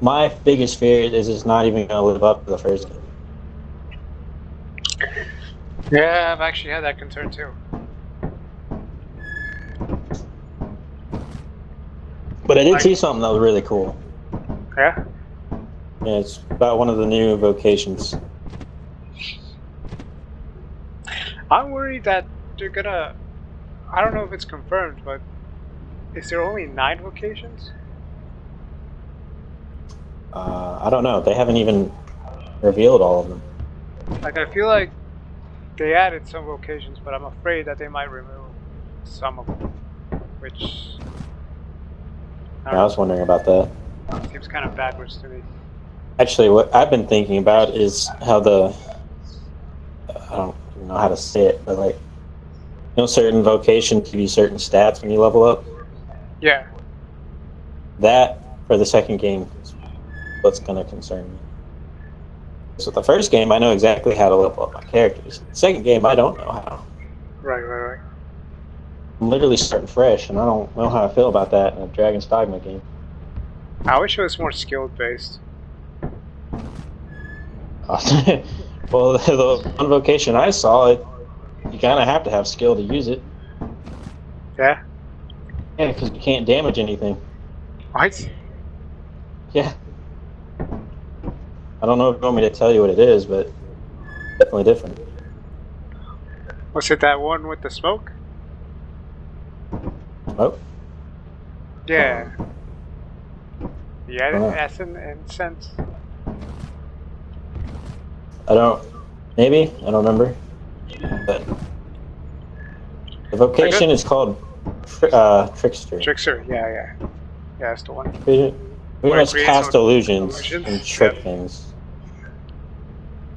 My biggest fear is it's not even gonna live up to the first game. Yeah, I've actually had that concern too. But I did see something that was really cool. Yeah? Yeah, it's about one of the new vocations. I'm worried that they're gonna... I don't know if it's confirmed, but is there only 9 vocations? I don't know. They haven't even revealed all of them. Like, I feel like they added some vocations, but I'm afraid that they might remove some of them, which... I was wondering about that. Seems kind of backwards to me. Actually, what I've been thinking about is how I don't even know how to say it, but like, certain vocations give you certain stats when you level up. Yeah. That, for the second game, is what's going to concern me. So the first game, I know exactly how to level up my characters. The second game, I don't know how. Right. I'm literally starting fresh, and I don't know how I feel about that in a Dragon's Dogma game. I wish it was more skilled based. Well, the one vocation I saw, you kind of have to have skill to use it. Yeah? Yeah, because you can't damage anything. What? Yeah. I don't know if you want me to tell you what it is, but definitely different. Was it that one with the smoke? Oh. Yeah. The essence and sense. Maybe? I don't remember. But the vocation is called Trickster. Trickster, yeah. Yeah, that's the one. Pretty much cast illusions and trick things.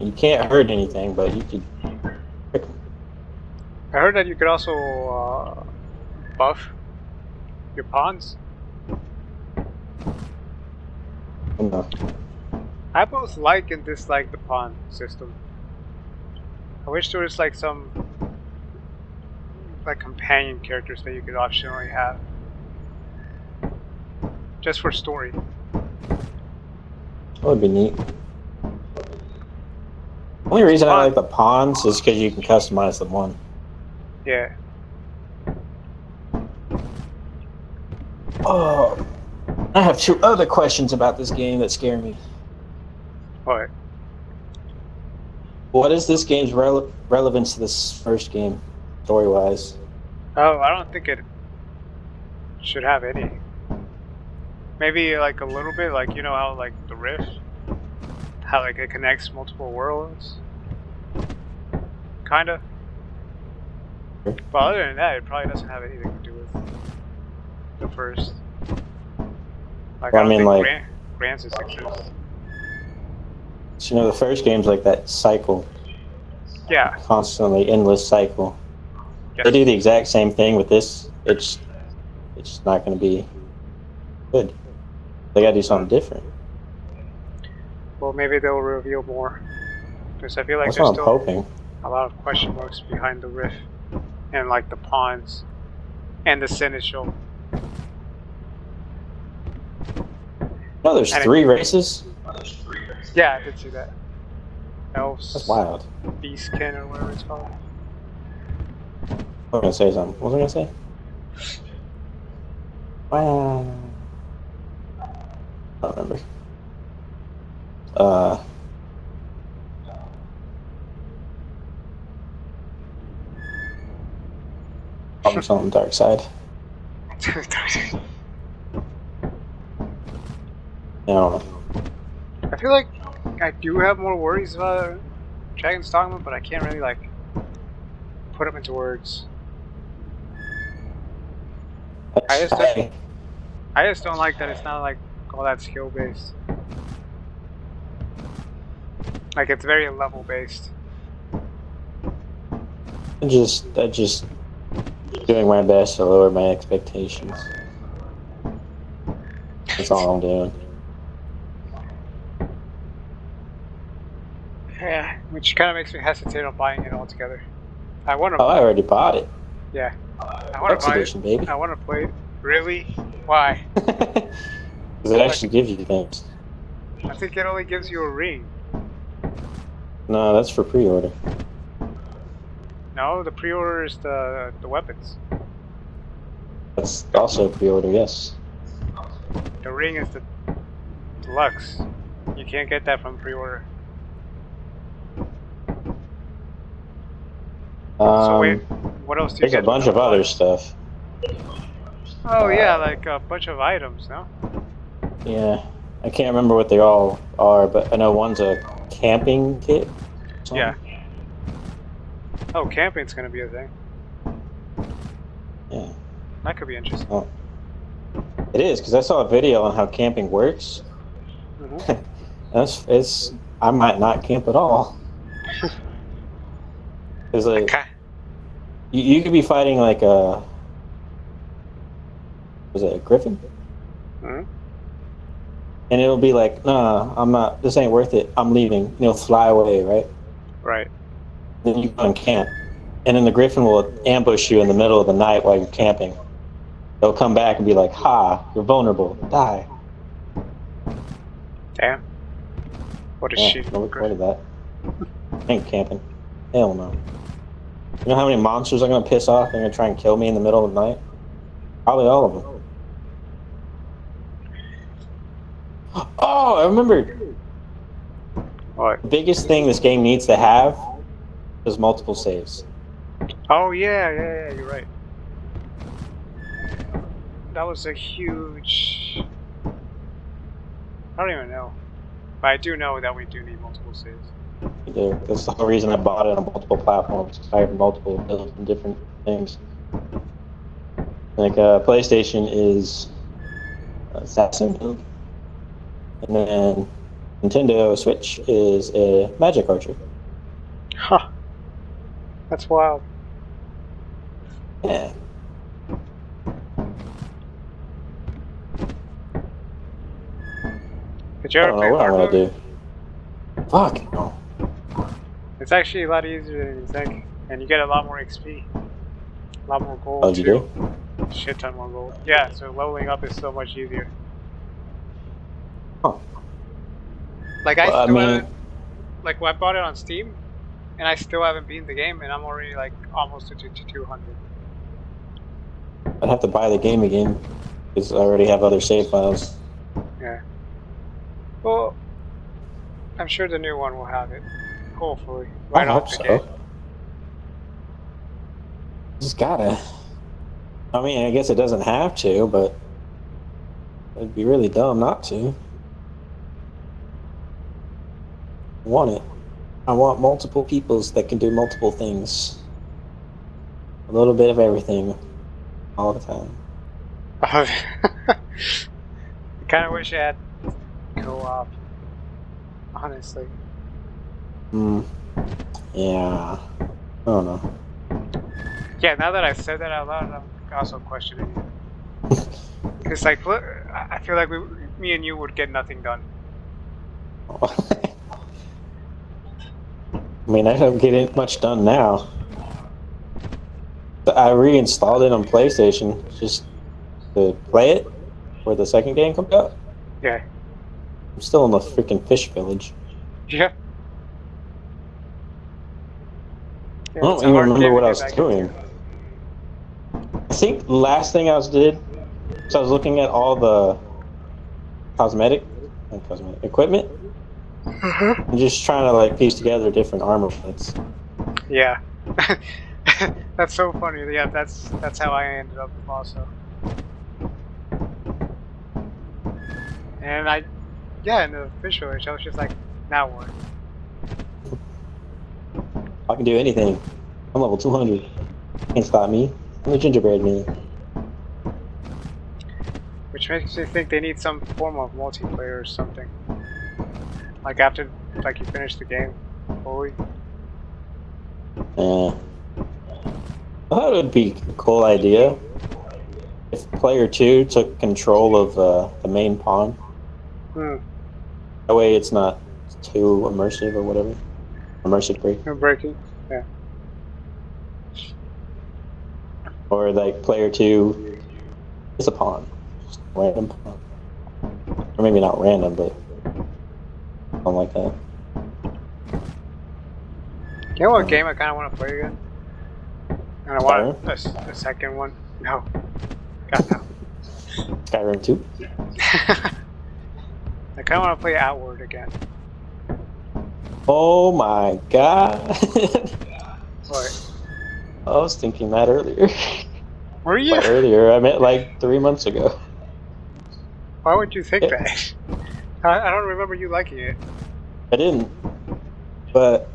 You can't hurt anything, but you could trick them. I heard that you could also buff your pawns. No. I both like and dislike the pawn system. I wish there was like some companion characters that you could optionally have. Just for story. That would be neat. The only reason I like the pawns is because you can customize them one. Yeah. Oh, I have 2 other questions about this game that scare me. What? What is this game's relevance to this first game, story-wise? Oh, I don't think it should have any. Maybe like a little bit, like you know how like the Rift, how like it connects multiple worlds, kinda. Sure. But other than that, it probably doesn't have anything to do with the first. Like Well, I don't think like, Grants exists. So, the first game's like that cycle. Yeah. Constantly endless cycle. Yeah. They do the exact same thing with this. It's not going to be good. They got to do something different. Well, maybe they'll reveal more. Because I feel like That's there's what I'm still hoping. a lot of question marks behind the Rift. And like the pawns. And the Seneschal. No, there's 3 races? Yeah, I did see that. Elves. That's wild. Beastkin or whatever it's called. I was going to say something. What was I going to say? Wow. I don't remember. Something dark side. I don't know. I feel like I do have more worries about Dragon's Dogma, but I can't really like put them into words. I just don't like that it's not like all that skill based. Like it's very level based. I'm just doing my best to lower my expectations. That's all I'm doing. Yeah, which kind of makes me hesitate on buying it altogether. I want to. Oh, I already bought it. Yeah, I want to buy edition, it. Baby. I want to play it. Really? Why? Because it actually gives you things. I think it only gives you a ring. No, that's for pre-order. No, the pre-order is the weapons. That's also pre-order, yes. The ring is the deluxe. You can't get that from pre-order. So wait, what else do you There's get? a bunch of other stuff. Oh yeah, like a bunch of items, no? Yeah, I can't remember what they all are, but I know one's a camping kit. Yeah. Oh, camping's gonna be a thing. Yeah. That could be interesting. Oh. It is, because I saw a video on how camping works. Mm-hmm. I might not camp at all. Because like, Okay. you could be fighting like a, was it a griffin? Mm-hmm. And it'll be like, nah, I'm not, this ain't worth it. I'm leaving. Fly away, right? Right. Then you go and camp. And then the griffin will ambush you in the middle of the night while you're camping. They'll come back and be like, ha, you're vulnerable. Die. Damn. What is she? No report of that. Ain't camping. Hell no. You know how many monsters are going to piss off and going to try and kill me in the middle of the night? Probably all of them. Oh, I remember. What? The biggest thing this game needs to have is multiple saves. Oh yeah, you're right. That was a huge... I don't even know. But I do know that we do need multiple saves. You do. That's the whole reason I bought it on multiple platforms. I have multiple builds and different things. Like PlayStation is Assassin build. And then Nintendo Switch is a Magic Archer. Huh. That's wild. Yeah. Did you I ever don't play know what I hard want to mode? do. Fuck. No. It's actually a lot easier than you think. And you get a lot more XP. A lot more gold, Oh, you too. do? Shit ton more gold. Yeah, so leveling up is so much easier. Huh. Like, I Well, still I mean, haven't... Like, I bought it on Steam, and I still haven't beaten the game, and I'm already, like, almost to 200. I'd have to buy the game again, because I already have other save files. Yeah. Well, I'm sure the new one will have it. Hopefully. I Right hope off the so. gate. Just gotta. I mean, I guess it doesn't have to, but it'd be really dumb not to. I want it. I want multiple peoples that can do multiple things. A little bit of everything. All the time. I kind of wish I had co-op. Honestly. Yeah. I don't know. Yeah, now that I said that out loud, I'm also questioning it. Because, like, look, I feel like me and you would get nothing done. I mean, I don't get much done now. I reinstalled it on PlayStation just to play it before the second game comes out. Yeah. I'm still in the freaking fish village. Yeah. I don't even remember what I was doing. I think the last thing I did was I was looking at all the cosmetic equipment and just trying to like piece together different armor plates. Yeah. That's so funny. Yeah, that's how I ended up also. And in the fish village, I was just like, now what? I can do anything. I'm level 200. Can't stop me. I'm a gingerbread man. Which makes me think they need some form of multiplayer or something. Like after, like you finish the game fully. I thought it would be a cool idea if player 2 took control of the main pawn. That way it's not too immersive or whatever. Immersive break. No breaking. Yeah. Or like player 2 is a pawn. Just a random pawn. Or maybe not random, but something like that. You know what game I kind of want to play again? And I want Skyrim? a second one. No. God, no. Skyrim 2? I kind of want to play Outward again. Oh my god. What? I was thinking that earlier. Were you? By earlier, I meant like 3 months ago. Why would you think that? I don't remember you liking it. I didn't. But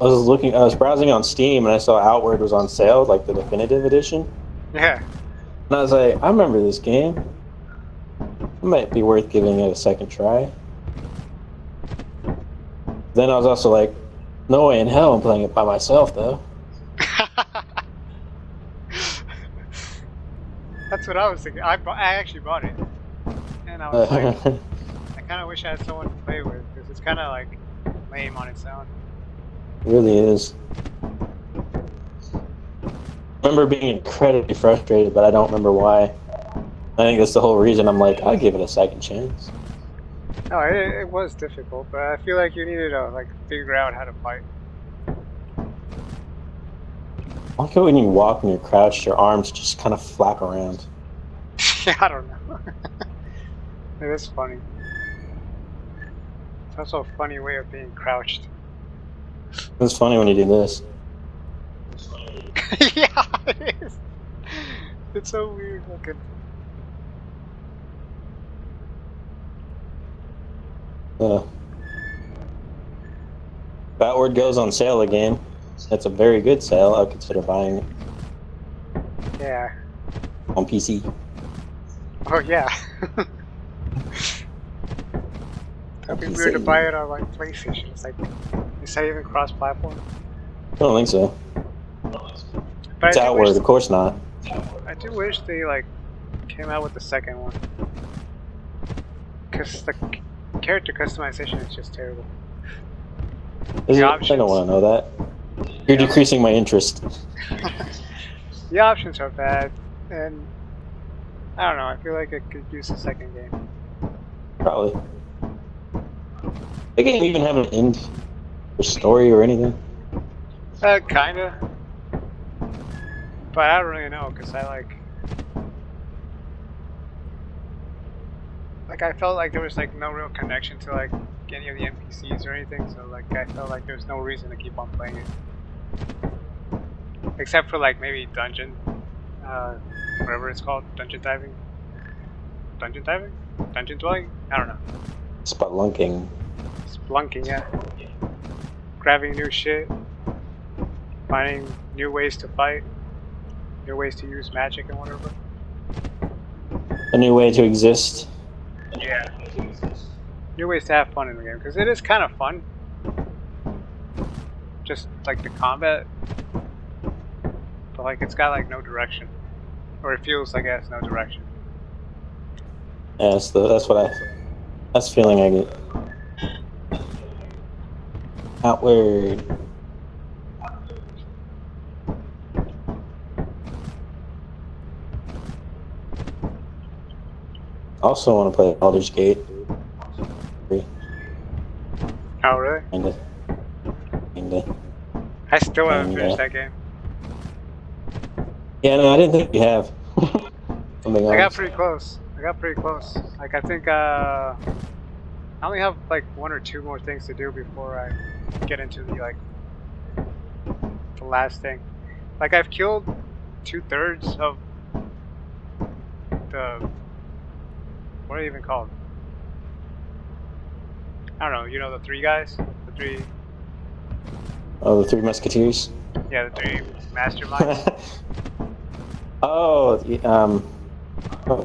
I was browsing on Steam and I saw Outward was on sale, like the definitive edition. Yeah. And I was like, I remember this game. It might be worth giving it a second try. Then I was also like, no way in hell I'm playing it by myself, though. That's what I was thinking. I actually bought it. And I was like, I kind of wish I had someone to play with, because it's kind of like lame on its own. It really is. I remember being incredibly frustrated, but I don't remember why. I think that's the whole reason I'm like, I'll give it a second chance. No, it was difficult, but I feel like you needed to like figure out how to fight. I like it when you walk and you're crouched, your arms just kind of flap around. Yeah, I don't know. It is funny. It's also a funny way of being crouched. It's funny when you do this. Yeah, it is. It's so weird looking. If Outward goes on sale again, it's a very good sale. I'd consider buying it. Yeah. On PC. Oh yeah. That'd be weird to buy it on like PlayStation. It's like, is that even cross-platform? I don't think so. But It's Outward, of course not. I do wish they like came out with the second one, because the character customization is just terrible. Is The it? options. I don't want to know that. You're decreasing my interest. The options are bad, and I don't know. I feel like it could use a second game. Probably. The game even have an end or story or anything? Kinda. But I don't really know, because I like I felt like there was like no real connection to like any of the NPCs or anything, so like I felt like there's no reason to keep on playing it. Except for like maybe dungeon, whatever it's called, dungeon diving? Dungeon diving? Dungeon dwelling? I don't know. Spelunking. Splunking, yeah. Grabbing new shit, finding new ways to fight, new ways to use magic and whatever. A new way to exist. Yeah. New ways to have fun in the game, because it is kind of fun. Just like the combat. But like it's got like no direction. Or it feels like it has no direction. Yeah, that's the feeling I get. Outward. I also want to play Baldur's Gate 3. Oh really? Kinda. I still haven't finished that game. Yeah, no, I didn't think you have. I got pretty close. Like I think I only have like 1 or 2 more things to do before I get into the like the last thing. Like I've killed 2/3 of the, what are they even called? I don't know. You know the 3 guys, the 3. Oh, the 3 Musketeers. Yeah, the 3 masterminds. Oh,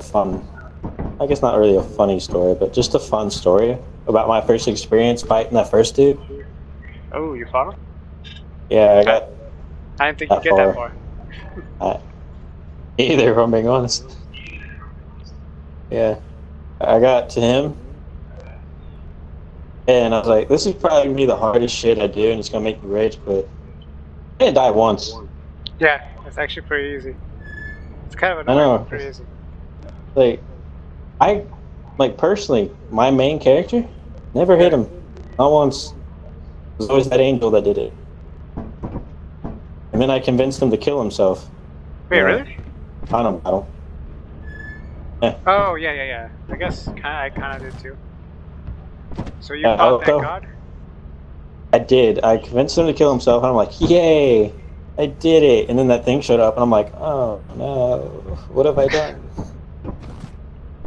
fun. I guess not really a funny story, but just a fun story about my first experience fighting that first dude. Oh, you fought him? Yeah, I didn't think you'd get that far. Either, if I'm being honest. Yeah, I got to him, and I was like, "This is probably gonna be the hardest shit I do, and it's gonna make me rage quit." I didn't die once. Yeah, it's actually pretty easy. It's kind of annoying, but pretty easy. Like, I Like, personally, my main character never hit him. Not once. It was always that angel that did it. And then I convinced him to kill himself. Wait, really? I don't know. Yeah. Oh, yeah. I guess I kind of did too. So you Yeah, fought that god? I did. I convinced him to kill himself, and I'm like, yay! I did it! And then that thing showed up, and I'm like, oh no, what have I done?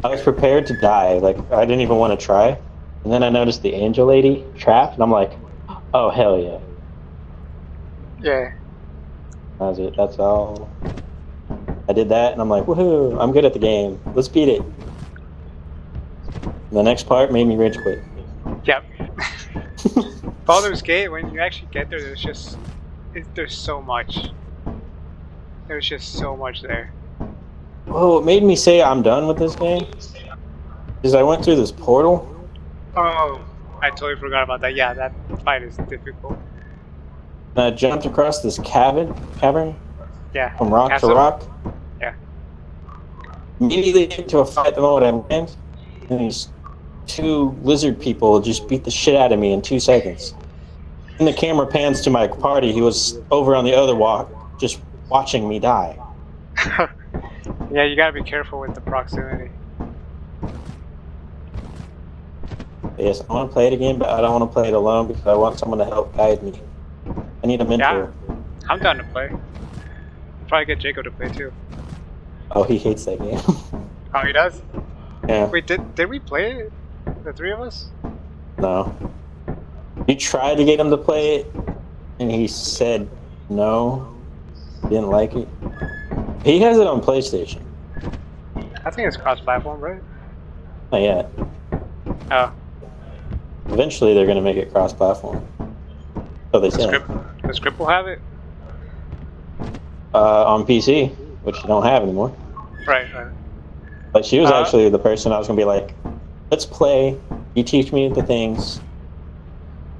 I was prepared to die. Like, I didn't even want to try. And then I noticed the angel lady trapped, and I'm like, oh, hell yeah. Yeah. That was it. That's all. I did that, and I'm like, woohoo, I'm good at the game. Let's beat it. The next part made me rage quit. Yep. Baldur's Gate, when you actually get there, there's so much. There's just so much there. Oh, it made me say I'm done with this game. Because I went through this portal. Oh, I totally forgot about that. Yeah, that fight is difficult. And I jumped across this cavern. Yeah. From rock to rock. Yeah. Immediately into a fight the moment I land. And these two lizard people just beat the shit out of me in 2 seconds. And the camera pans to my party. He was over on the other walk, just watching me die. Yeah, you gotta be careful with the proximity. Yes, I want to play it again, but I don't want to play it alone because I want someone to help guide me. I need a mentor. Yeah, I'm down to play. I'll probably get Jacob to play too. Oh, he hates that game. Oh, he does? Yeah. Wait, did we play it? The three of us? No. You tried to get him to play it, and he said no. He didn't like it. He has it on PlayStation. I think it's cross-platform, right? Not yet. Oh. Eventually, they're going to make it cross-platform. So they said. The script will have it? On PC, which you don't have anymore. Right. But she was actually the person I was going to be like, let's play. You teach me the things.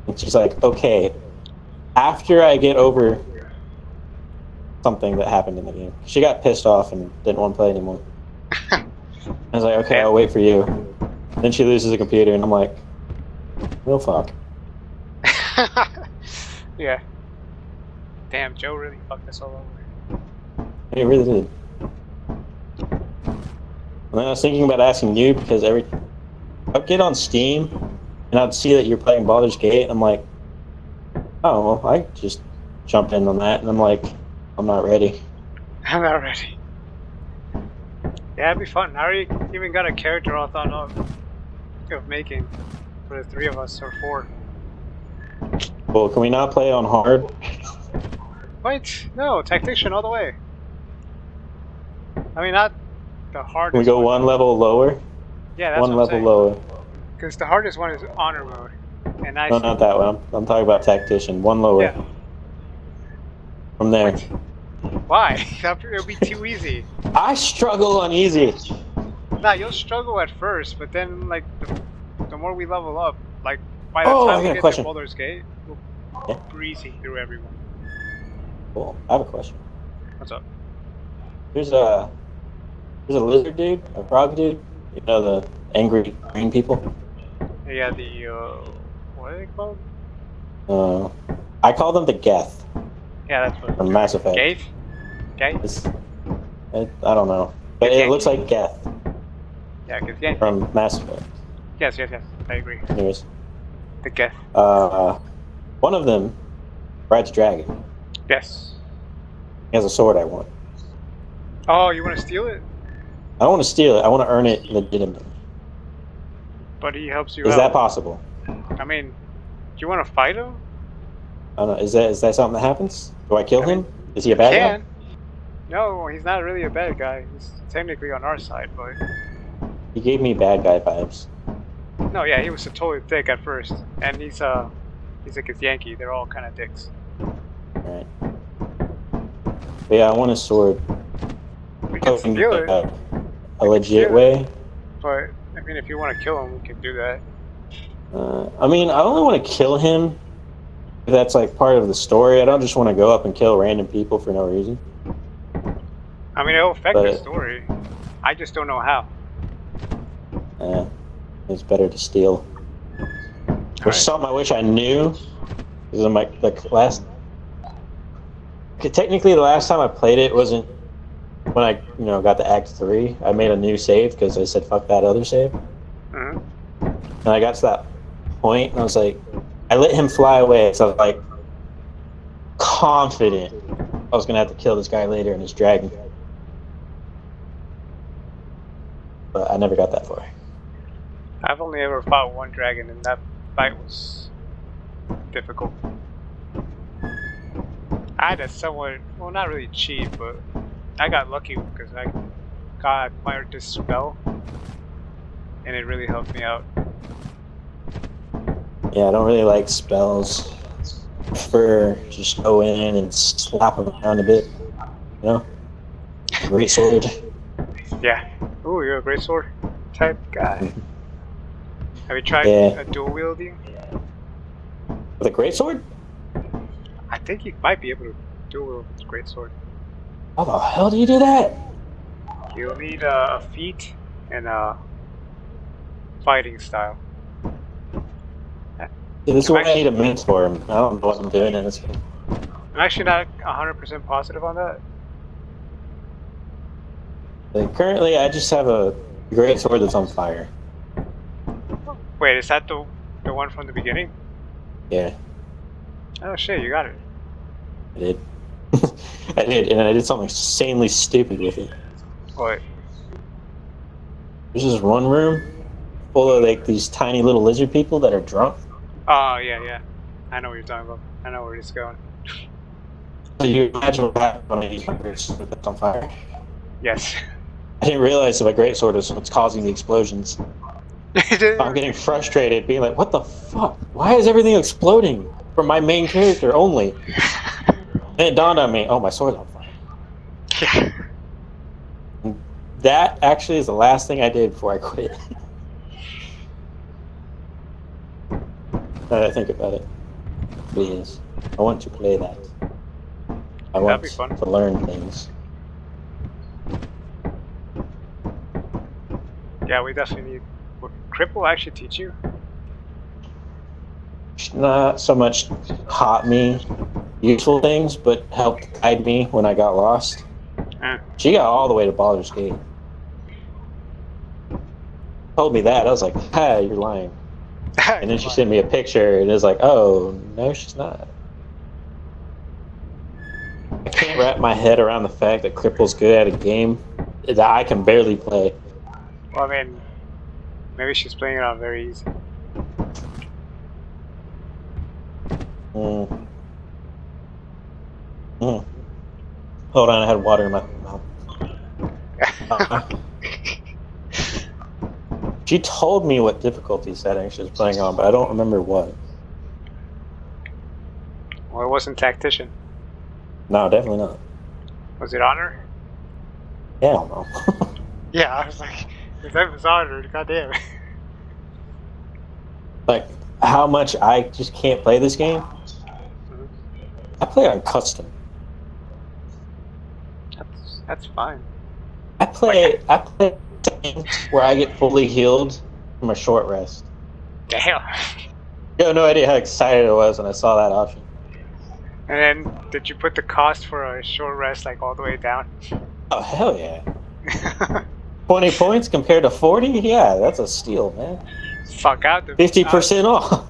And she's like, okay, after I get over something that happened in the game. She got pissed off and didn't want to play anymore. I was like, okay, I'll wait for you. Then she loses the computer, and I'm like, well, fuck. Yeah. Damn, Joe really fucked us all over. He really did. And then I was thinking about asking you because I'd get on Steam and I'd see that you're playing Baldur's Gate. And I'm like, oh, well, I just jumped in on that, and I'm like, I'm not ready. I'm not ready. Yeah, it'd be fun. I already even got a character all thought of making for the three of us, or four. Well, can we not play on hard? What? No, tactician all the way. I mean, not the hardest. Can we go one level lower? Yeah, that's one level lower. Because the hardest one is honor mode, and no, not that one. I'm talking about tactician. One lower. Yeah. From there. What? Why? It'll be too easy. I struggle on easy. Nah, you'll struggle at first, but then like the more we level up, like by the time we get to Baldur's Gate, we'll breezy through everyone. Cool. I have a question. What's up? There's a lizard dude, a frog dude. You know, the angry green people. Yeah, the what are they called? I call them the Geth. Yeah, that's what. From Mass Effect. Geth? Geth? I don't know, but it looks like Geth. Yeah, because from Mass Effect. Yes, I agree. Anyways. The Geth. One of them rides a dragon. Yes. He has a sword I want. Oh, you want to steal it? I don't want to steal it. I want to earn it legitimately. But he helps you out. Is that possible? I mean, do you want to fight him? I don't know. Is that something that happens? Do I kill him? Is he a bad guy? No, he's not really a bad guy. He's technically on our side, but... He gave me bad guy vibes. No, yeah, he was a totally dick at first. And he's like a Yankee. They're all kind of dicks. Alright. But yeah, I want a sword. We can steal it. A legit way. But, I mean, if you want to kill him, we can do that. I mean, I only want to kill him if that's like part of the story. I don't just want to go up and kill random people for no reason. I mean, it'll affect the story. I just don't know how. It's better to steal. Which is something I wish I knew. Because I'm like last. Technically, the last time I played it wasn't when I got to Act 3. I made a new save because I said fuck that other save. And I got to that point and I was like, I let him fly away. So I was like confident I was gonna have to kill this guy later in his dragon. But I never got that far. I've only ever fought one dragon, and that fight was difficult. I had a somewhat, well, not really cheat, but I got lucky because I acquired this spell, and it really helped me out. Yeah, I don't really like spells. I prefer just go in and slap them around a bit. Great sword. Yeah. Ooh, you're a great sword type guy. Have you tried a dual wielding? With a great sword? I think you might be able to dual wield with a great sword. How the hell do you do that? You'll need a feat and a fighting style. Yeah, this is why I need a mentor. I don't know what I'm doing in this game. I'm actually not 100% positive on that. Like, currently, I just have a great sword that's on fire. Wait, is that the one from the beginning? Yeah. Oh shit, you got it. I did. I did, and I did something insanely stupid with it. What? There's this one room full of like these tiny little lizard people that are drunk. Oh, yeah. I know what you're talking about. I know where it's going. So you imagine what happened when I use my great sword that's on fire? Yes. I didn't realize that my great sword is what's causing the explosions. I'm getting frustrated, being like, what the fuck? Why is everything exploding from my main character only? And it dawned on me, oh, my sword's on fire. Yeah. That actually is the last thing I did before I quit. Now that I think about it. Please. I want to play that. I want to learn things. Yeah, we definitely need... Would Cripple actually teach you? Not so much taught me useful things, but helped guide me when I got lost. She got all the way to Baldur's Gate. Told me that. I was like, ah, you're lying. And then she sent me a picture, and it's like, oh, no, she's not. I can't wrap my head around the fact that Cripple's good at a game that I can barely play. Well, I mean, maybe she's playing it on very easy. Hold on, I had water in my mouth. She told me what difficulty setting she was playing on, but I don't remember what. Well, it wasn't Tactician. No, definitely not. Was it Honor? Hell no. Yeah, I was like, if that was Honor, goddamn. Like, how much I just can't play this game? I play on custom. That's fine. I play where I get fully healed from a short rest. Damn. You have no idea how excited I was when I saw that option. And then, did you put the cost for a short rest like all the way down? Oh, hell yeah. 20 points compared to 40? Yeah, that's a steal, man. Fuck out the 50% off.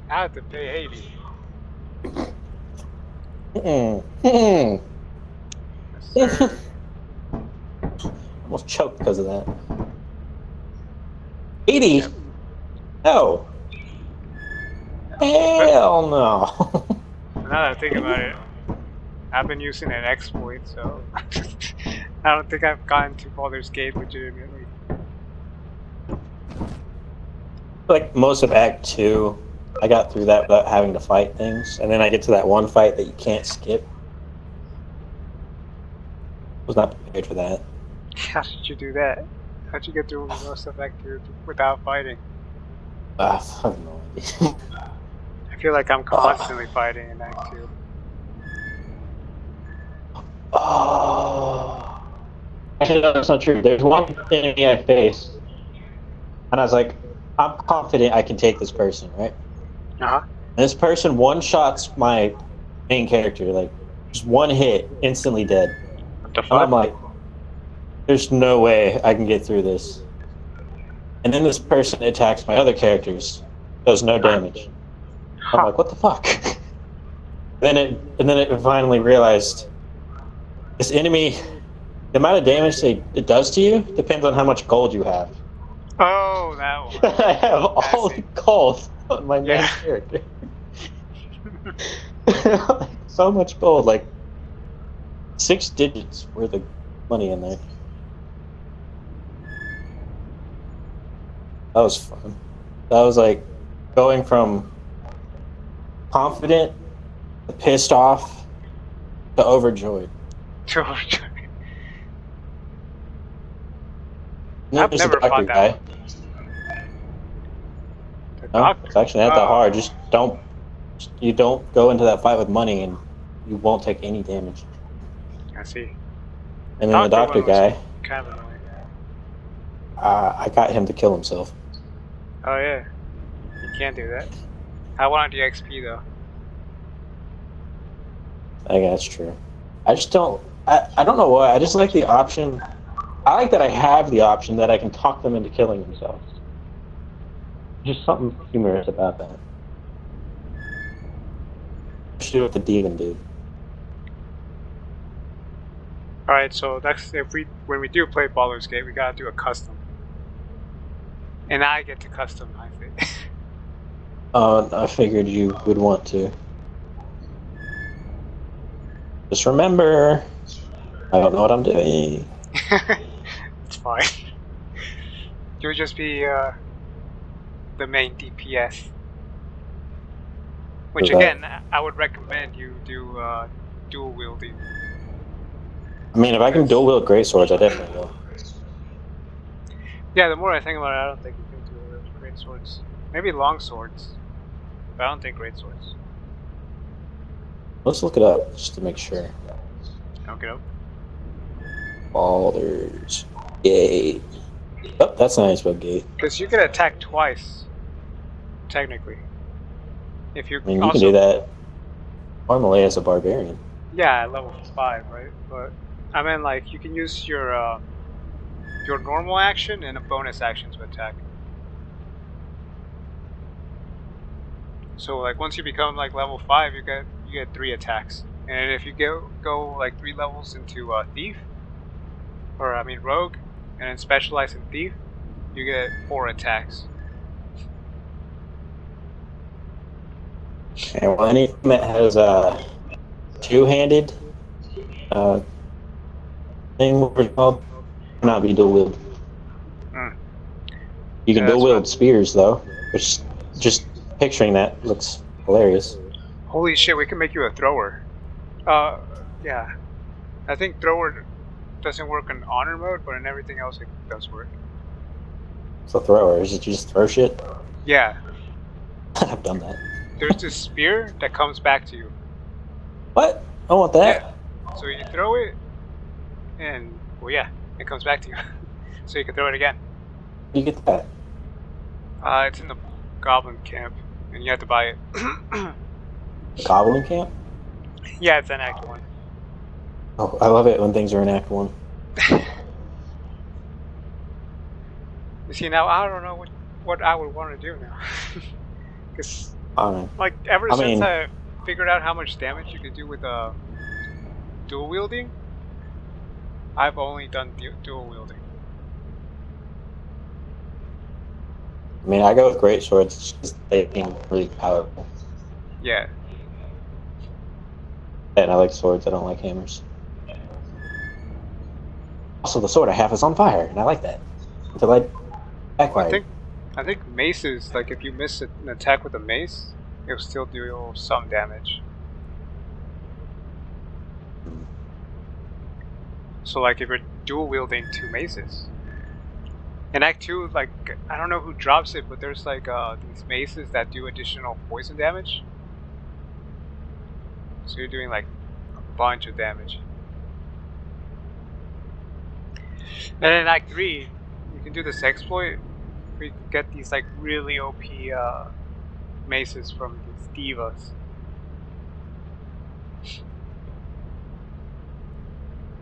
I have to pay 80. Yes, almost choked because of that. 80? Yep. No. Hell no. Now that I think about it, I've been using an exploit, so I don't think I've gotten to Baldur's Gate legitimately. Like most of Act 2, I got through that without having to fight things, and then I get to that one fight that you can't skip. Was not prepared for that. How did you do that? How'd you get through most of Act 2 without fighting? I have no idea. I feel like I'm constantly fighting in Act 2. Oh. Actually, no, that's not true. There's one enemy I faced, and I was like, I'm confident I can take this person, right? Uh-huh. And this person one-shots my main character, like, just one hit, instantly dead. What the And I'm fuck? like, there's no way I can get through this. And then this person attacks my other characters, does no damage. I'm like, what the fuck? And then it finally realized this enemy, the amount of damage it does to you depends on how much gold you have. Oh, that one. I have all the gold on my main Yeah. character. So much gold, like 6 digits worth of money in there. That was fun. That was like going from confident to pissed off to overjoyed. George. And then I've there's the never doctor fought that guy. one. The No, doctor? it's actually not that hard. You don't go into that fight with money and you won't take any damage. I see. And then the doctor one was guy, kind of annoying. I got him to kill himself. Oh yeah. You can't do that. I wanted the XP though. I think that's true. I just don't. I don't know why. I just like the option. I like that I have the option that I can talk them into killing themselves. Just something humorous about that. Especially with the demon dude. Alright, so that's when we do play Baldur's Gate, we gotta do a custom. And I get to customize it. I figured you would want to. Just remember, I don't know what I'm doing. It's fine. You'll just be the main DPS. Which again, I would recommend you do dual wielding. I mean, if I can dual wield greatswords, I definitely will. Yeah, the more I think about it, I don't think you can dual wield great swords. Maybe long swords, but I don't think great swords. Let's look it up just to make sure. Okay. Baldur's Gate. Oh, that's not how you spell gate. Because you can attack twice, technically. If you I mean, you can do that normally as a barbarian. Yeah, level 5, right? But I mean, like, you can use your normal action and a bonus action to attack. So, like, once you become like level 5, you get 3 attacks. And if you go like 3 levels into thief, or I mean rogue, and then specialize in thief, you get 4 attacks. And well, anything that has a two-handed thing, what it's called, cannot be dual wield. You can dual wield spears though, which just picturing that looks hilarious. Holy shit, we can make you a thrower. Yeah. I think thrower doesn't work in honor mode, but in everything else it does work. It's a thrower. Is it you just throw shit? Yeah. I've done that. There's this spear that comes back to you. What? I want that. Yeah. So you throw it, and well, yeah, it comes back to you. So you can throw it again. Where do you get that? It's in the goblin camp, and you have to buy it. Goblin camp? Yeah, it's in Act 1. Oh, I love it when things are in Act 1. You see, now I don't know what I would want to do now. Because, like, ever since I figured out how much damage you can do with dual wielding, I've only done dual wielding. I mean, I go with great swords because they seem really powerful. Yeah. And I like swords, I don't like hammers. Also, the sword I have is on fire, and I like that. Until I backfire. I think maces, like if you miss an attack with a mace, it'll still do some damage. So like if you're dual wielding 2 maces. In Act 2, like, I don't know who drops it, but there's like these maces that do additional poison damage. So you're doing like a bunch of damage. And in Act 3, you can do this exploit we could get these like really OP maces from these divas.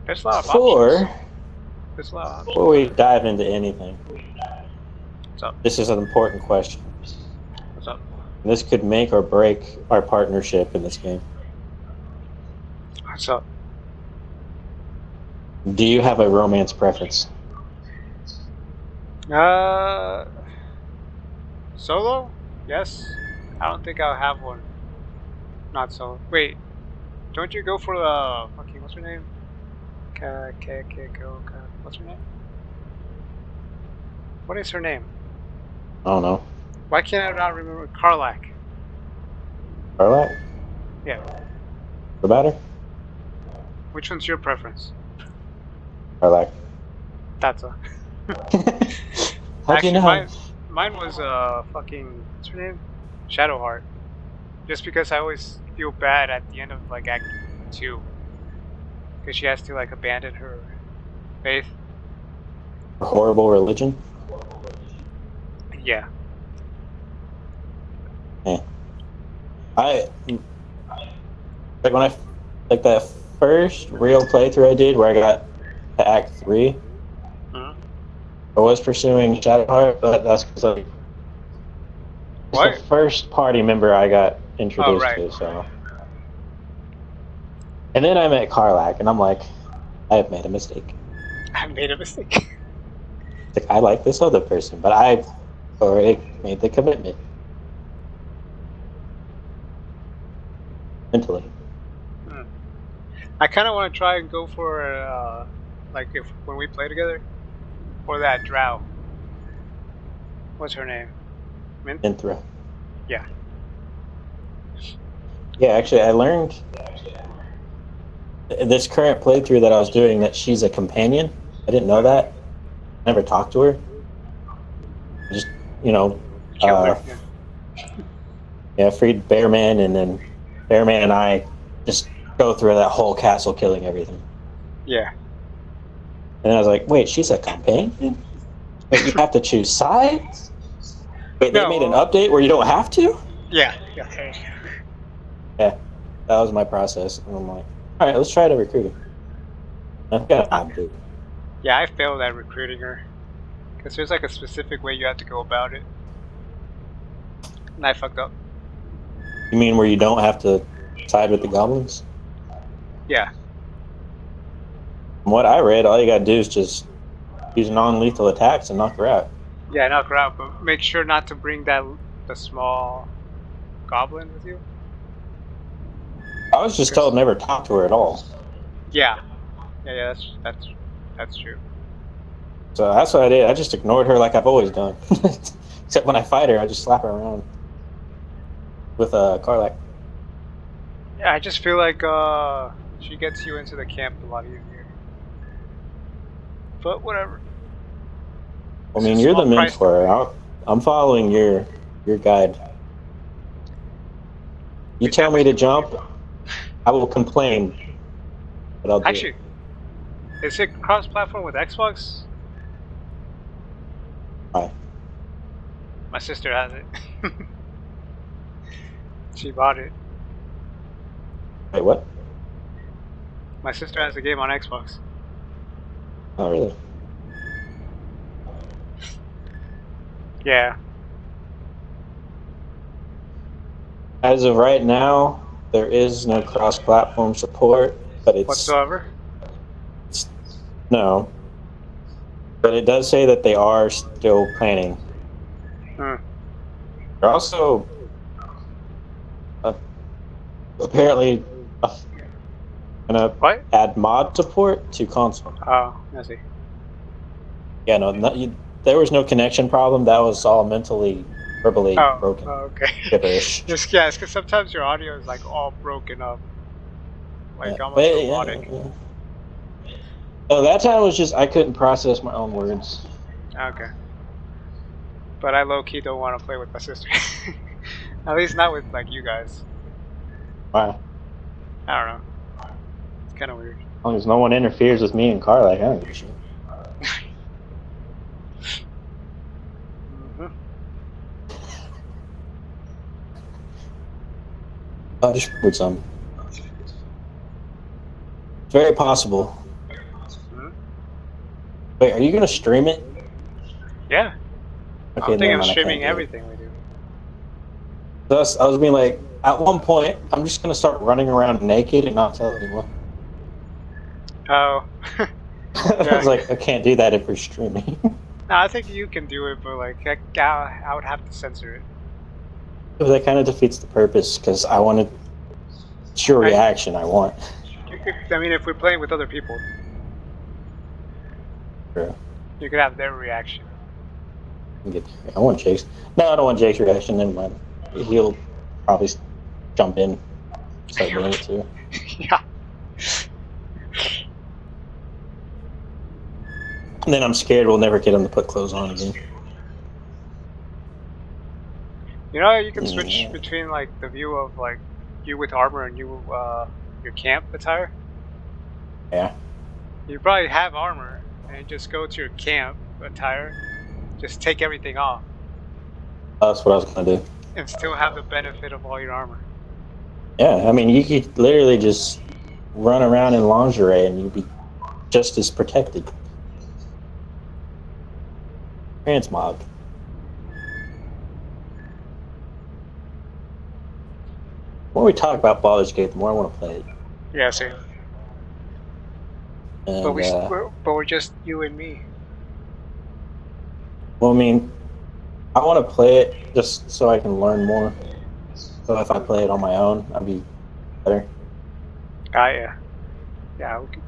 There's a lot of options. There's a lot of options. Before we dive into anything, What's up? this is an important question. What's up? This could make or break our partnership in this game. What's up? Do you have a romance preference? Solo? Yes. I don't think I'll have one. Not solo. Wait. Don't you go for the fucking what's her name? What's her name? What is her name? I don't know. Why can't I not remember? Karlach. Karlach? Yeah. What about her? Which one's your preference? Karlach. That's a. How'd you know? Mine was fucking what's her name? Shadowheart. Just because I always feel bad at the end of like Act 2, because she has to like abandon her faith. A horrible religion? Yeah. Yeah. Like when that first real playthrough I did where I got to Act 3, I was pursuing Shadowheart, but that's because like it's the first party member I got introduced to, so. And then I met Karlach, and I'm like, I have made a mistake. I made a mistake. Like, I like this other person, but I've already made the commitment. Mentally. I kind of want to try and go for, like, when we play together, for that drow. What's her name? Minthra. Yeah. Yeah, actually, I learned this current playthrough that I was doing that she's a companion. I didn't know that. Never talked to her. Just, you know, freed Bearman, and then Bearman and I just go through that whole castle killing everything. Yeah. And I was like, wait, she's a companion? Wait, you have to choose sides? Wait, they made an update where you don't have to? Yeah. Yeah, that was my process. And I'm like, all right, let's try to recruit her. I've got time to. Yeah, I failed at recruiting her. Because there's like a specific way you have to go about it. And I fucked up. You mean where you don't have to side with the goblins? Yeah. From what I read, all you gotta do is just use non-lethal attacks and knock her out. Yeah, knock her out, but make sure not to bring the small goblin with you. I was just told never talk to her at all. Yeah, that's true. So that's what I did. I just ignored her like I've always done. Except when I fight her, I just slap her around with Karlach. Yeah, I just feel like she gets you into the camp a lot easier. But whatever. I mean, you're the mentor. I'm following your guide. You tell me to jump, I will complain. But I'll do Actually, is it cross-platform with Xbox? Why? My sister has it. She bought it. Wait, what? My sister has the game on Xbox. Oh, really? Yeah. As of right now, there is no cross-platform support, but it's... Whatsoever? No. But it does say that they are still planning. They're also... apparently... gonna add mod support to console. Oh, I see. Yeah, no, there was no connection problem. That was all mentally, verbally broken. Oh, okay. Gibberish. Just it's because sometimes your audio is like all broken up, like almost robotic. Yeah. Oh, that time was just I couldn't process my own words. Okay. But I low-key don't want to play with my sister. At least not with like you guys. Why? I don't know. It's kind of weird. As long as no one interferes with me and Karlach, I don't give a shit. I just remembered some. It's very possible. Hmm? Wait, are you gonna stream it? Yeah. Okay, I'm thinking never of mind, I can't streaming do it. everything we do. Thus, I was being like, at one point, I'm just gonna start running around naked and not tell anyone. Oh. I was like, I can't do that if we're streaming. No, I think you can do it, but like I would have to censor it. But that kind of defeats the purpose because I wanted. It's your reaction I want. You could, I mean, if we're playing with other people, True. you could have their reaction. I want Jake's. No, I don't want Jake's reaction. Never mind. He'll probably jump in, start doing it too. Yeah. And then I'm scared we'll never get him to put clothes on again. You know, you can switch between like the view of like you with armor and you your camp attire. Yeah. You probably have armor and just go to your camp attire, just take everything off, That's what I was gonna do. and still have the benefit of all your armor. Yeah, I mean, you could literally just run around in lingerie and you'd be just as protected. Transmog. The more we talk about Baldur's Gate, the more I want to play it. Yeah, same. And, But we're just you and me. well, I mean, I want to play it just so I can learn more. So if I play it on my own, I'd be better. Yeah. Yeah. We could,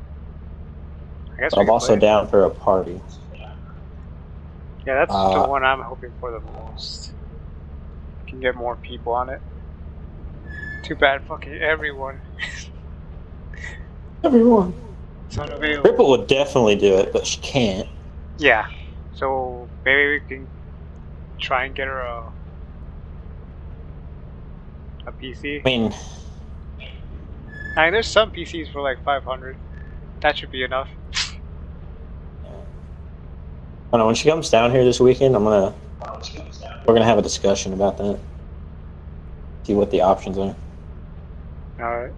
I guess But I'm also down for a party. Yeah, that's the one I'm hoping for the most. Can get more people on it. Too bad fucking everyone. Everyone. It's unavailable. Ripple would definitely do it, but she can't. Yeah. So maybe we can try and get her a PC. I mean, there's some PCs for like 500. That should be enough. I don't know, when she comes down here this weekend, we're gonna have a discussion about that. See what the options are. Alright.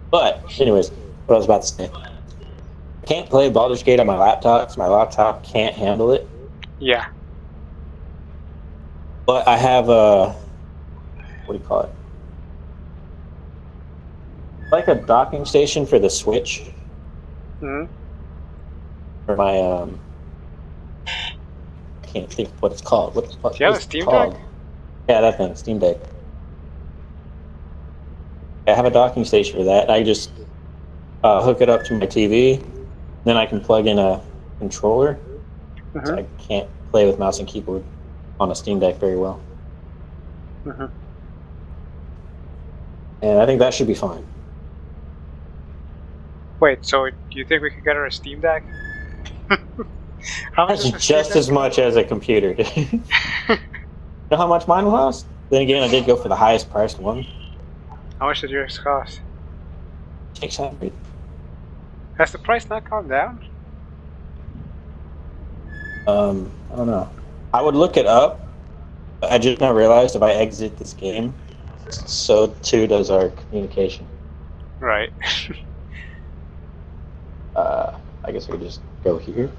But, anyways, what I was about to say. I can't play Baldur's Gate on my laptop because my laptop can't handle it. Yeah. But I have a, what do you call it? Like a docking station for the Switch. Mm-hmm. For my, I can't think of what it's called. What do you have a Steam Deck? Yeah, that thing, Steam Deck. I have a docking station for that. I just hook it up to my TV. Then I can plug in a controller. Mm-hmm. So I can't play with mouse and keyboard on a Steam Deck very well. Mm-hmm. And I think that should be fine. Wait, so do you think we could get her a Steam Deck? How much That's just as much as a computer, dude. You know how much mine cost? Then again, I did go for the highest priced one. How much did yours cost? 600. Has the price not gone down? I don't know. I would look it up. But I just now realized if I exit this game, so too does our communication. Right. I guess we just go here.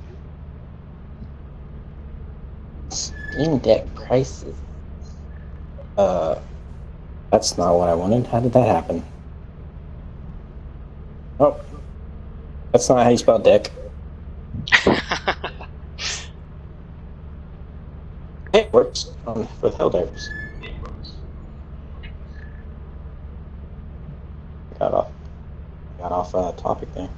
Steam Deck prices. That's not what I wanted. How did that happen? Oh, that's not how you spell deck. It works with Helldivers. Got off topic there.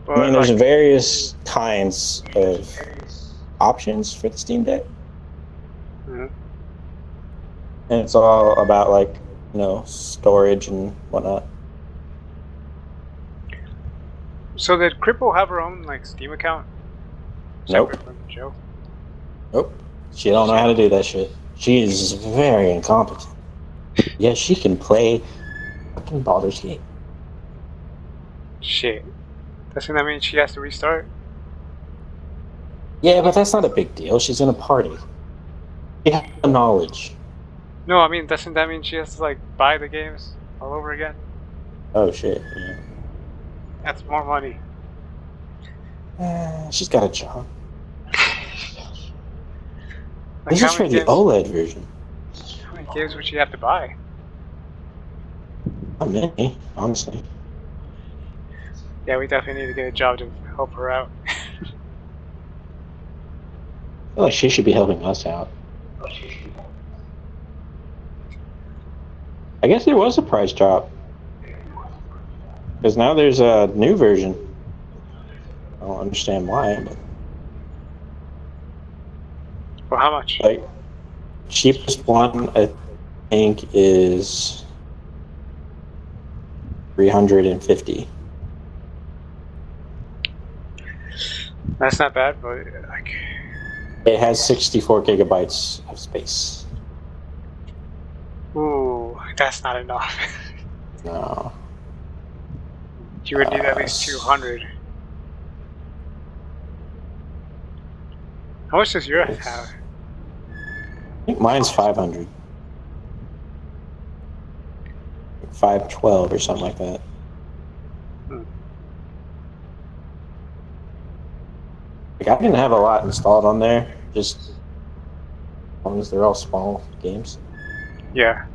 Well, I mean, there's various kinds of options for the Steam Deck. Mm-hmm. And it's all about, like, storage and whatnot. So did Cripple have her own, like, Steam account? Nope. Separate from Joe? Nope. She don't know how to do that shit. She is very incompetent. Yeah, she can play fucking Baldur's Gate. Shit. Doesn't that mean she has to restart? Yeah, but that's not a big deal. She's in a party. She has the knowledge. No, I mean, doesn't that mean she has to like buy the games all over again? Oh shit. Yeah. That's more money. She's got a job. Like This is for the OLED version. How many games would she have to buy? Not many, honestly. Yeah, we definitely need to get a job to help her out. I feel like she should be helping us out. I guess there was a price drop. Because now there's a new version. I don't understand why, but... Well, how much? Like, cheapest one, I think, is... $350. That's not bad, but like... It has 64 gigabytes of space. Ooh, that's not enough. No. You would need at least 200. How much does yours have? I think mine's 500. 512 or something like that. Like, I didn't have a lot installed on there, just as long as they're all small games. Yeah.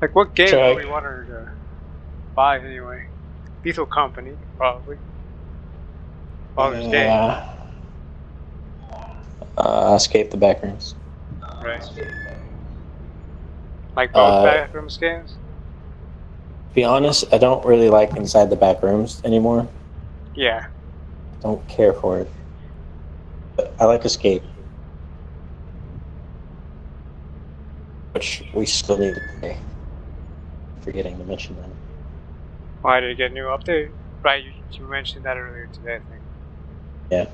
Like, what game do we want her to buy anyway? Lethal Company, probably. Baldur's Gate. Escape the Backrooms. Right. Like both Backrooms games? To be honest, I don't really like Inside the Backrooms anymore. Yeah. Don't care for it. But I like Escape. Which we still need to play. Forgetting to mention that. Why did it get a new update? Right, you mentioned that earlier today, I think. Yeah.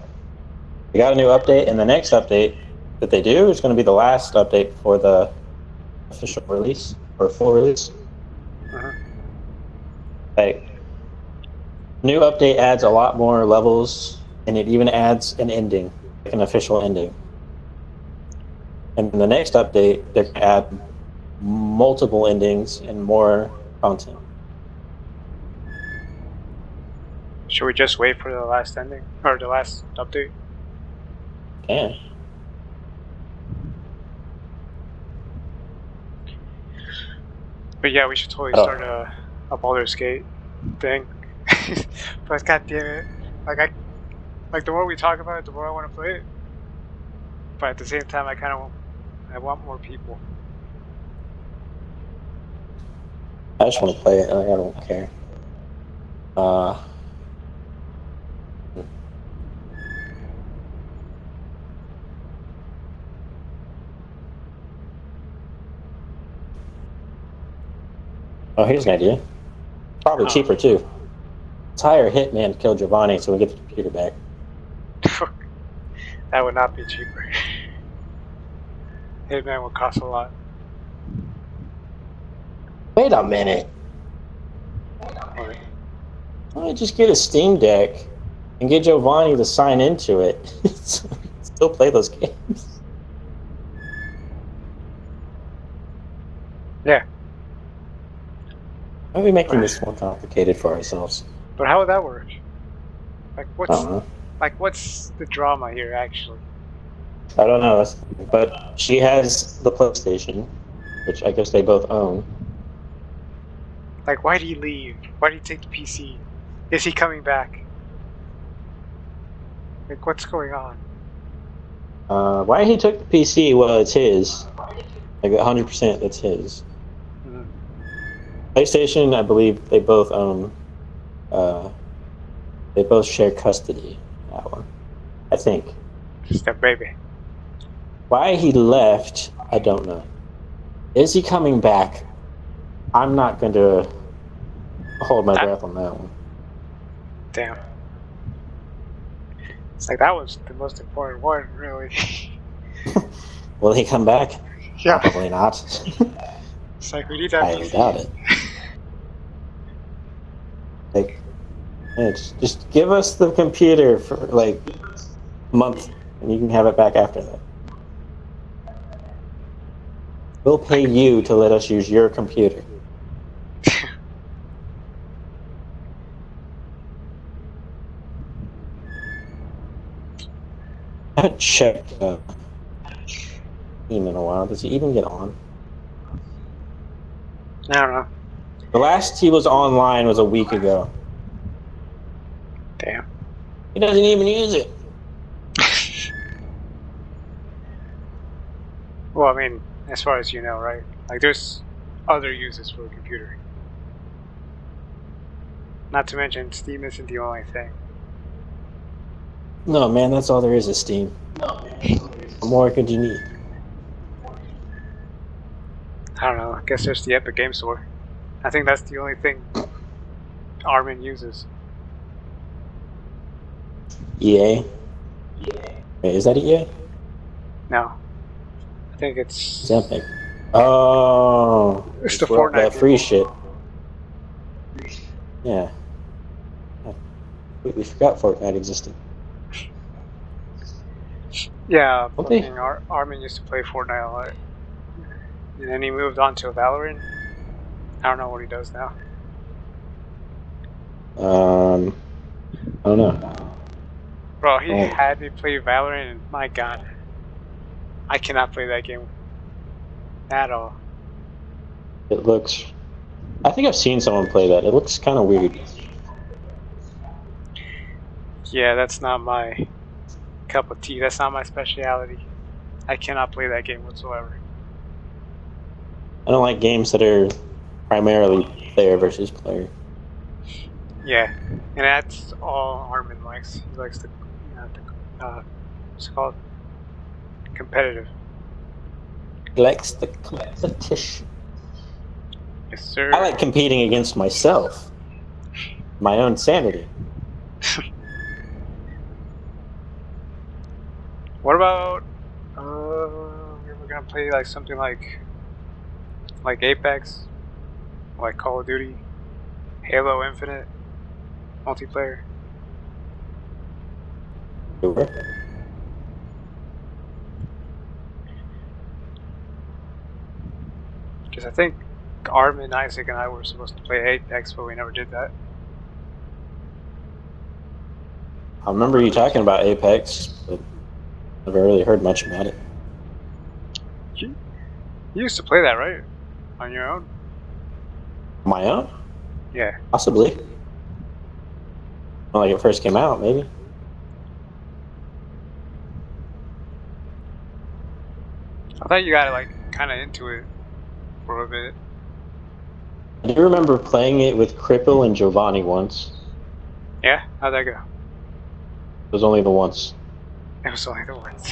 We got a new update, and the next update that they do is going to be the last update for the official release, or full release. Like, new update adds a lot more levels, and it even adds an ending, like an official ending. And in the next update, they're going to add multiple endings and more content. Should we just wait for the last ending? Or the last update? Yeah. But yeah, we should totally start a Baldur's Gate thing. But god damn it. Like the more we talk about it, the more I want to play it. But at the same time, I want more people. I just want to play it. I don't care. Oh, here's an idea. Probably cheaper too. Let's hire a hitman to kill Giovanni so we get the computer back. That would not be cheaper. Hitman would cost a lot. Wait a minute. Why don't I just get a Steam Deck and get Giovanni to sign into it so we can still play those games? Yeah. Why are we making this more complicated for ourselves? But how would that work? Like what's the drama here actually? I don't know, but she has the PlayStation, which I guess they both own. Like, why did he leave? Why did he take the PC? Is he coming back? Like, what's going on? Why he took the PC? Well, it's his. Like 100%, it's his. PlayStation, I believe they both own. They both share custody. That one, I think. Just a baby. Why he left, I don't know. Is he coming back? I'm not going to hold my breath on that one. Damn. It's like that was the most important one, really. Will he come back? Yeah. Probably not. It's like we need that. I doubt it. Like, yeah, just give us the computer for like month, and you can have it back after that. We'll pay you to let us use your computer. I haven't checked Steam in a while. Does he even get on? I don't know. The last he was online was a week ago. Damn. He doesn't even use it. Well, I mean, as far as you know, right? Like, there's other uses for a computer. Not to mention, Steam isn't the only thing. No, man, that's all there is Steam. What more could you need? I don't know. I guess there's the Epic Game Store. I think that's the only thing Armin uses. EA? Wait, is that EA? No. I think it's Epic. Oh. It's the Fortnite that free people. shit. Yeah. We forgot Fortnite existed. Yeah, Okay. fucking Armin used to play Fortnite a lot. And then he moved on to Valorant. I don't know what he does now. I don't know. Bro, he had me play Valorant, and my god. I cannot play that game at all. It looks... I think I've seen someone play that. It looks kind of weird. Yeah, that's not my cup of tea. That's not my speciality. I cannot play that game whatsoever. I don't like games that are primarily player versus player. Yeah, and that's all Armin likes. He likes the, what's it called? Competitive. He likes the competition. Yes, sir. I like competing against myself. My own sanity. What about, we're gonna play like something like Apex, like Call of Duty, Halo Infinite, multiplayer. Sure. Because I think Armin, Isaac, and I were supposed to play Apex, but we never did that. I remember you talking about Apex, but never really heard much about it. You used to play that, right? On your own? My own? Yeah. Possibly. When like it first came out, maybe. I thought you got like kind of into it for a bit. I do remember playing it with Cripple and Giovanni once. Yeah? How'd that go? It was only the once. It was only the once.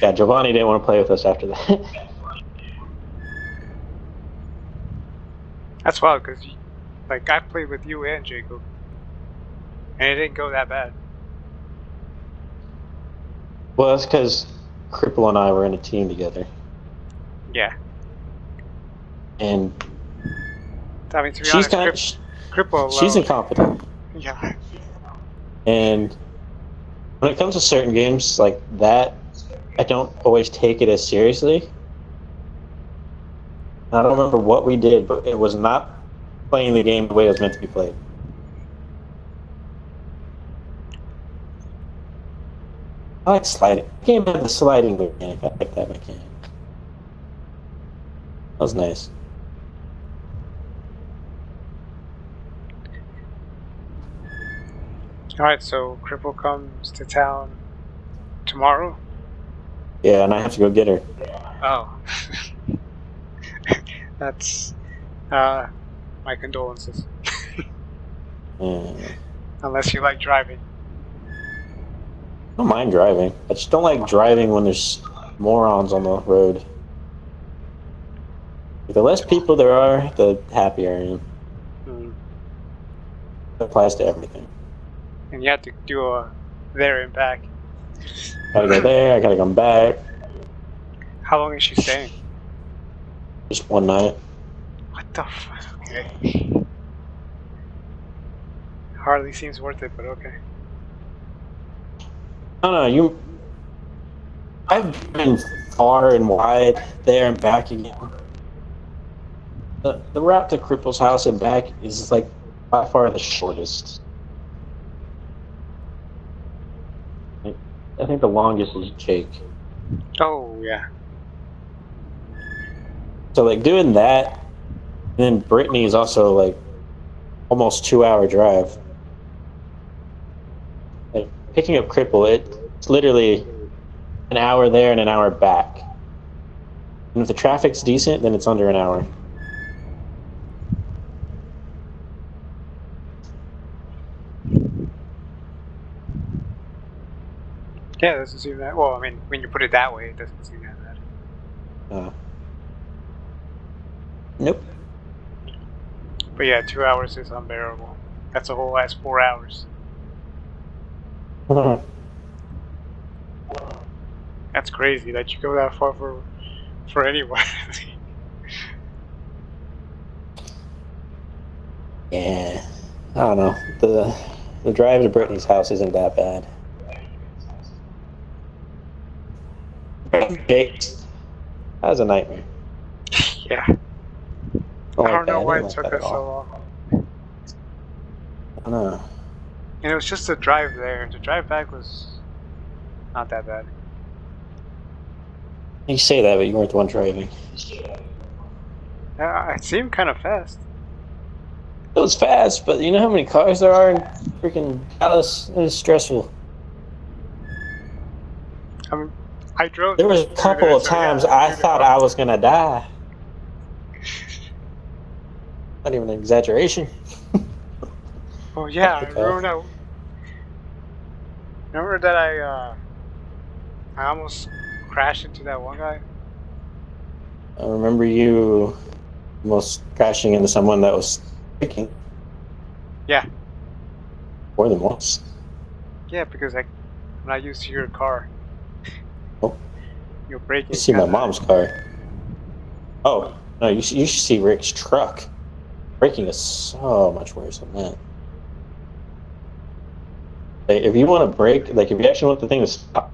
Yeah, Giovanni didn't want to play with us after that. That's wild, because like I played with you and Jacob, and it didn't go that bad. Well, that's because Cripple and I were in a team together. Yeah. And I mean, to be she's honest, Cripple she's incompetent. Yeah. And when it comes to certain games like that, I don't always take it as seriously. I don't remember what we did, but it was not playing the game the way it was meant to be played. I like sliding. The game had the sliding mechanic. I like that mechanic. That was nice. Alright, so Cripple comes to town tomorrow? Yeah, and I have to go get her. Oh. That's, my condolences. Unless you like driving. I don't mind driving. I just don't like driving when there's morons on the road. The less people there are, the happier I am. It applies to everything. And you have to do a there and back. Gotta go there, I gotta come back. How long is she staying? Just one night. What the fuck? Okay. Hardly seems worth it, but okay. I don't know. I've been far and wide there and back again. The route to Cripple's house and back is like by far the shortest. I think the longest is Jake. Oh yeah. So like doing that, and then Brittany is also like almost 2 hour drive. Like picking up Cripple, it's literally an hour there and an hour back. And if the traffic's decent, then it's under an hour. Yeah, it doesn't seem that. Well, I mean, when you put it that way, it doesn't seem that bad. Nope. But yeah, 2 hours is unbearable. That's a whole last 4 hours. That's crazy that you go that far for anyone. Yeah, I don't know. The drive to Brittany's house isn't that bad. Jake's, that was a nightmare. Yeah. I I don't know why it took us so long. I don't know. And it was just the drive there. The drive back was not that bad. You say that, but you weren't the one driving. It seemed kind of fast. It was fast, but you know how many cars there are in freaking Dallas? It was stressful. I drove. There was a couple of times I thought I was gonna die. Not even an exaggeration. Oh yeah, I remember that I almost crashed into that one guy. I remember you almost crashing into someone that was braking. Yeah. More than once. Yeah, because I'm not used to your car. Oh. You're braking. You see my mom's car. Oh, no, you should see Rick's truck. Braking is so much worse than that. Like, if you want to brake, like if you actually want the thing to stop,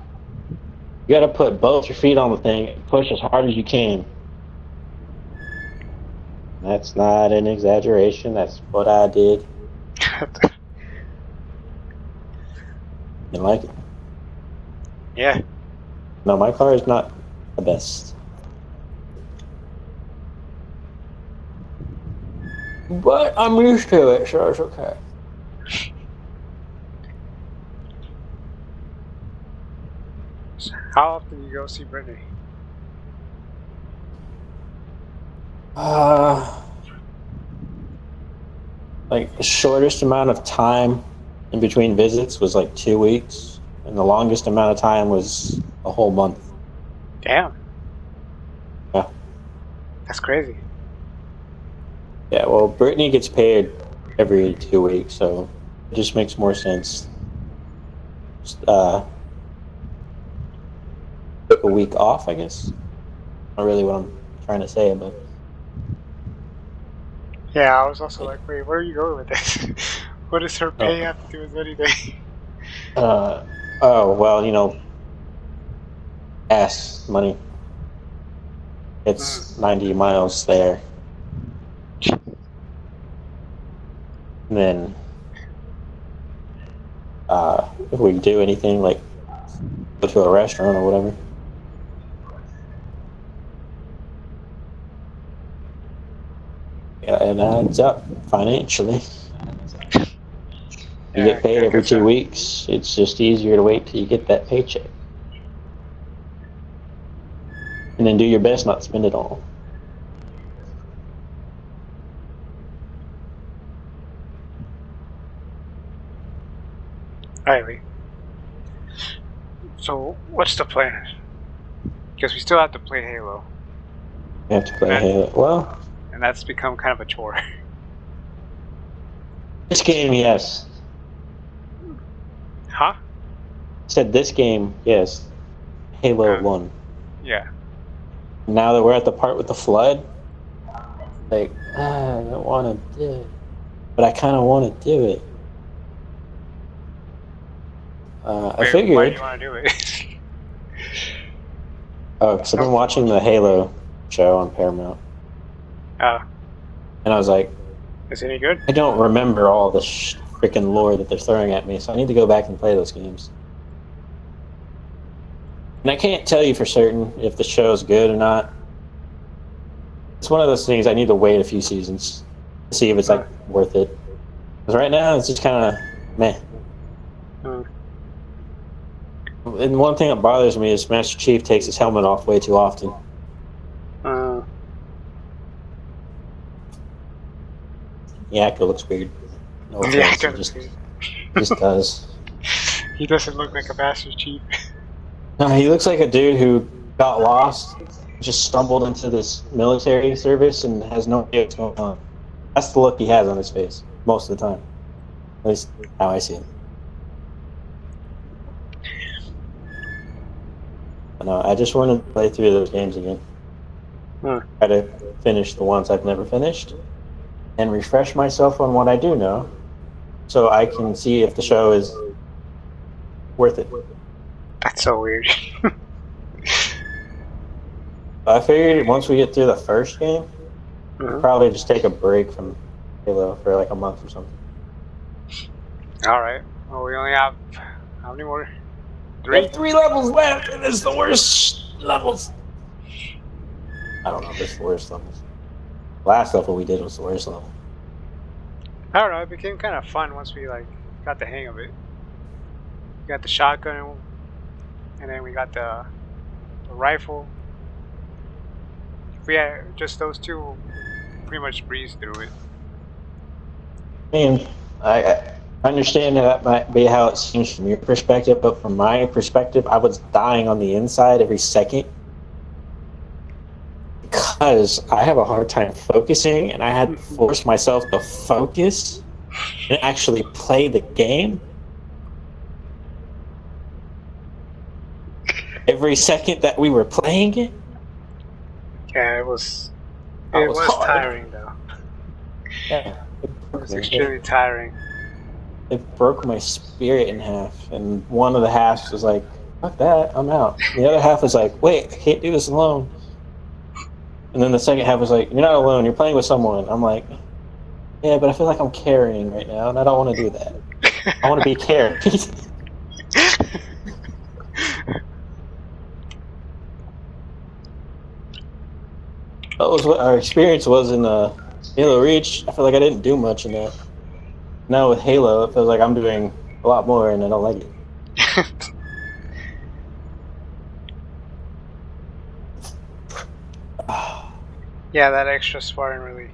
you gotta put both your feet on the thing and push as hard as you can. That's not an exaggeration, that's what I did. You like it? Yeah. No, my car is not the best. But I'm used to it, so it's okay. How often do you go see Brittany? Like the shortest amount of time in between visits was like 2 weeks, and the longest amount of time was a whole month. Damn. Yeah. That's crazy. Yeah, well, Brittany gets paid every 2 weeks, so it just makes more sense. Just, took a week off, I guess. Not really what I'm trying to say, but yeah, I was also like, wait, where are you going with this? What does her pay have to do with anything? Oh, well, you know, gas money. It's 90 miles there. And then, if we do anything, like go to a restaurant or whatever. Yeah, it adds up financially. You get paid every 2 weeks. It's just easier to wait till you get that paycheck. And then do your best not to spend it all. Alright, so what's the plan? Because we still have to play Halo. You have to play Halo. Well, and that's become kind of a chore. This game, yes. Huh? Said this game, yes. Halo 1. Yeah. Now that we're at the part with the flood, like, I don't want to do it, but I kind of want to do it. I Why figured. do you want to do it? Oh, because I've been watching the Halo show on Paramount, Oh, and I was like, is it any good? I don't remember all the freaking lore that they're throwing at me, so I need to go back and play those games. And I can't tell you for certain if the show is good or not. It's one of those things I need to wait a few seasons to see if it's like worth it. Because right now it's just kind of meh. And one thing that bothers me is Master Chief takes his helmet off way too often. The actor looks weird. No The offense, actor he just does. He doesn't look like a Master Chief. No, he looks like a dude who got lost, just stumbled into this military service and has no idea what's going on. That's the look he has on his face most of the time. At least how I see it. No, I just want to play through those games again. Try to finish the ones I've never finished, and refresh myself on what I do know, so I can see if the show is worth it. That's so weird. I figured once we get through the first game, we'll probably just take a break from Halo for like a month or something. Alright. Well, we only have... How many more? We have 3 levels left, and it's the worst levels. I don't know if it's the worst levels. Last level we did was the worst level. I don't know, it became kind of fun once we like got the hang of it. We got the shotgun, and then we got the rifle. If we had just those two, pretty much breezed through it. I mean, I understand that might be how it seems from your perspective, but from my perspective, I was dying on the inside every second because I have a hard time focusing, and I had to force myself to focus and actually play the game. Every second that we were playing it. Yeah, it was hard. tiring though. Yeah, It was extremely tiring. It broke my spirit in half, and one of the halves was like, fuck that, I'm out. The other half was like, wait, I can't do this alone. And then the second half was like, you're not alone, you're playing with someone. I'm like, yeah, but I feel like I'm carrying right now, and I don't want to do that. I want to be carried. That was what our experience was in Halo Reach. I feel like I didn't do much in that. Now with Halo, it feels like I'm doing a lot more, and I don't like it. Yeah, that extra sparring really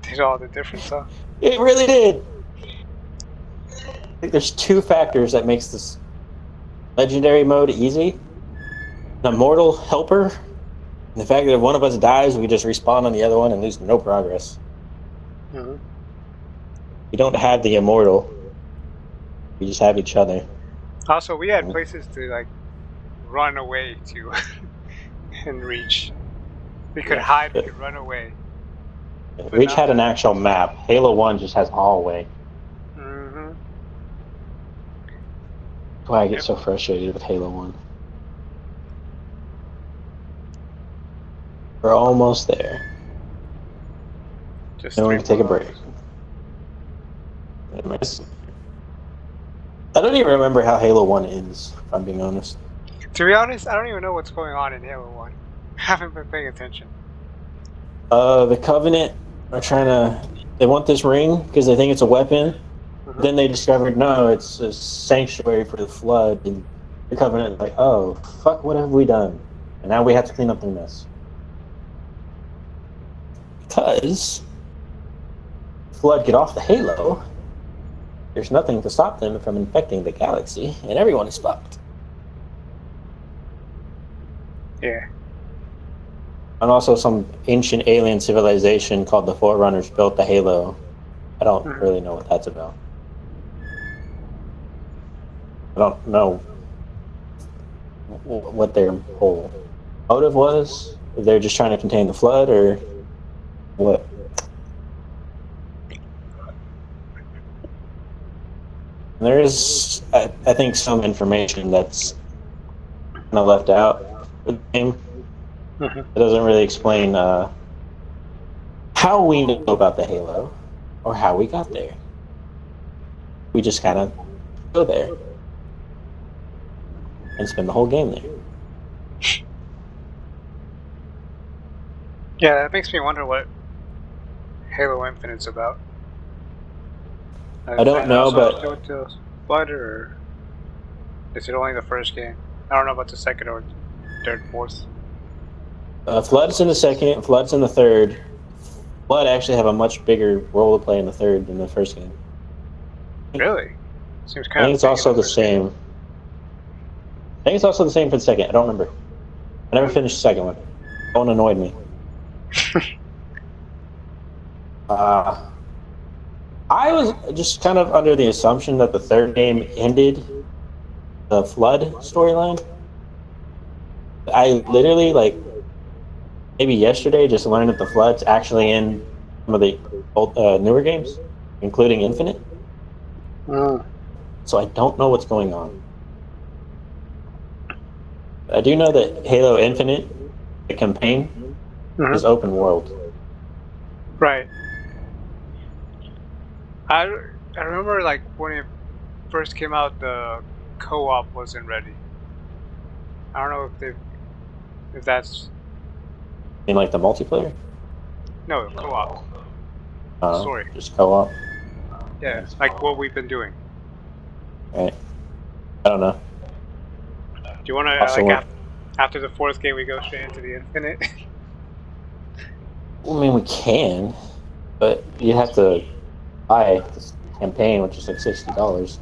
did all the difference, huh? It really did. I think there's 2 factors that makes this legendary mode easy. The mortal helper, and the fact that if one of us dies, we just respawn on the other one and lose no progress. You don't have the immortal. We just have each other. Also, we had places to like run away to and Reach. We could hide, we could run away. Reach had an actual map. Halo 1 just has hallway. That's why I get so frustrated with Halo 1. We're almost there. Just then we can take a break. I don't even remember how Halo 1 ends, if I'm being honest. To be honest, I don't even know what's going on in Halo 1. I haven't been paying attention. The Covenant are trying to... They want this ring because they think it's a weapon. Then they discovered, no, it's a sanctuary for the Flood. And the Covenant is like, oh, fuck, what have we done? And now we have to clean up their mess. Because Flood get off the Halo, there's nothing to stop them from infecting the galaxy, and everyone is fucked. Yeah. And also some ancient alien civilization called the Forerunners built the Halo. I don't really know what that's about. I don't know what their whole motive was. If they're just trying to contain the Flood, or what? And There is, I think, some information that's kind of left out for the game. Mhm. It doesn't really explain how we know about the Halo or how we got there. We just kind of go there and spend the whole game there. Yeah, that makes me wonder what Halo Infinite's about. I don't know, but do it to Flood, or is it only the first game? I don't know about the second or third, fourth. Flood's in the second, Flood's in the third. Flood actually have a much bigger role to play in the third than the first game. Really? Seems I kind think of it's big in also the first game. same. I think it's also the same for the second. I don't remember. I never finished the second one. That one annoyed me. I was just kind of under the assumption that the third game ended the Flood storyline. I literally, like, maybe yesterday just learned that the Flood's actually in some of the old, newer games, including Infinite. Mm. So I don't know what's going on. I do know that Halo Infinite, the campaign, is open world. Right. I remember, like, when it first came out, the co-op wasn't ready. I don't know if that's I mean, like the multiplayer? no co-op story. Just co-op. Yeah, like what we've been doing. Right. I don't know. Do you want to Also, like after the fourth game we go straight into the Infinite? I mean, we can, but you have to buy this campaign, which is like $60.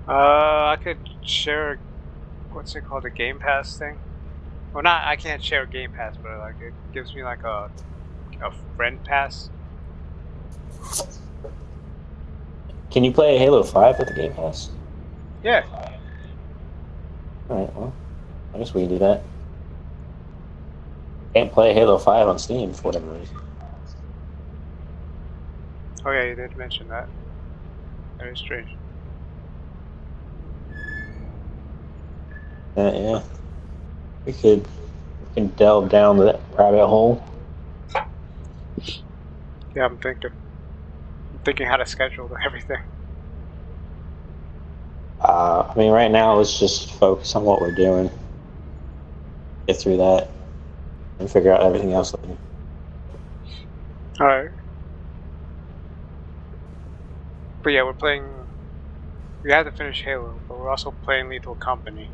I could share what's it called, the Game Pass thing. Well, not I can't share Game Pass, but like it gives me like a friend pass. Can you play Halo 5 with the Game Pass? Yeah. Alright, well, I guess we can do that. Can't play Halo 5 on Steam for whatever reason. Oh yeah, you did mention that. Very strange. Yeah. We can delve down that rabbit hole. Yeah, I'm thinking how to schedule everything. I mean, right now, let's just focus on what we're doing. Get through that and figure out everything else later. All right. But yeah, we have to finish Halo, but we're also playing Lethal Company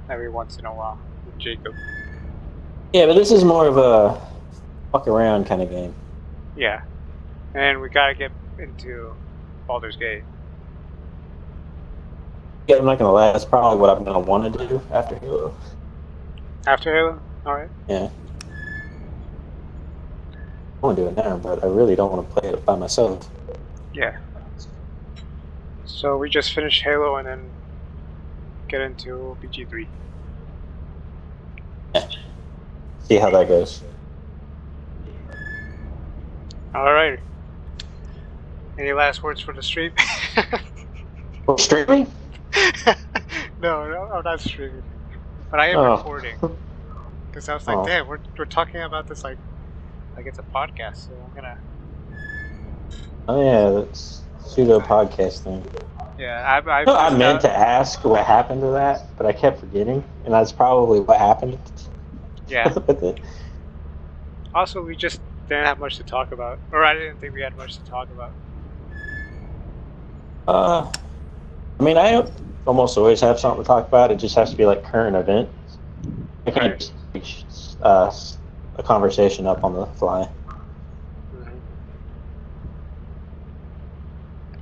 every once in a while with Jacob. Yeah, but this is more of a fuck around kind of game. Yeah. And we gotta get into Baldur's Gate. Yeah, I'm not gonna lie, that's probably what I'm gonna want to do after Halo. After Halo? Alright. Yeah. I want to do it now, but I really don't want to play it by myself. Yeah. So we just finish Halo and then get into BG3. Yeah. See how that goes. Alright. Any last words for the stream? Well, streaming? No, I'm not streaming. But I am recording. Because I was like, damn, we're talking about this like it's a podcast, so I'm gonna... Oh yeah, that's pseudo podcast thing. Yeah, I meant to ask what happened to that, but I kept forgetting, and that's probably what happened. Yeah. Also, we just didn't have much to talk about. Or I didn't think we had much to talk about. I mean, I almost always have something to talk about. It just has to be like current events. I can't just reach a conversation up on the fly. Mm-hmm.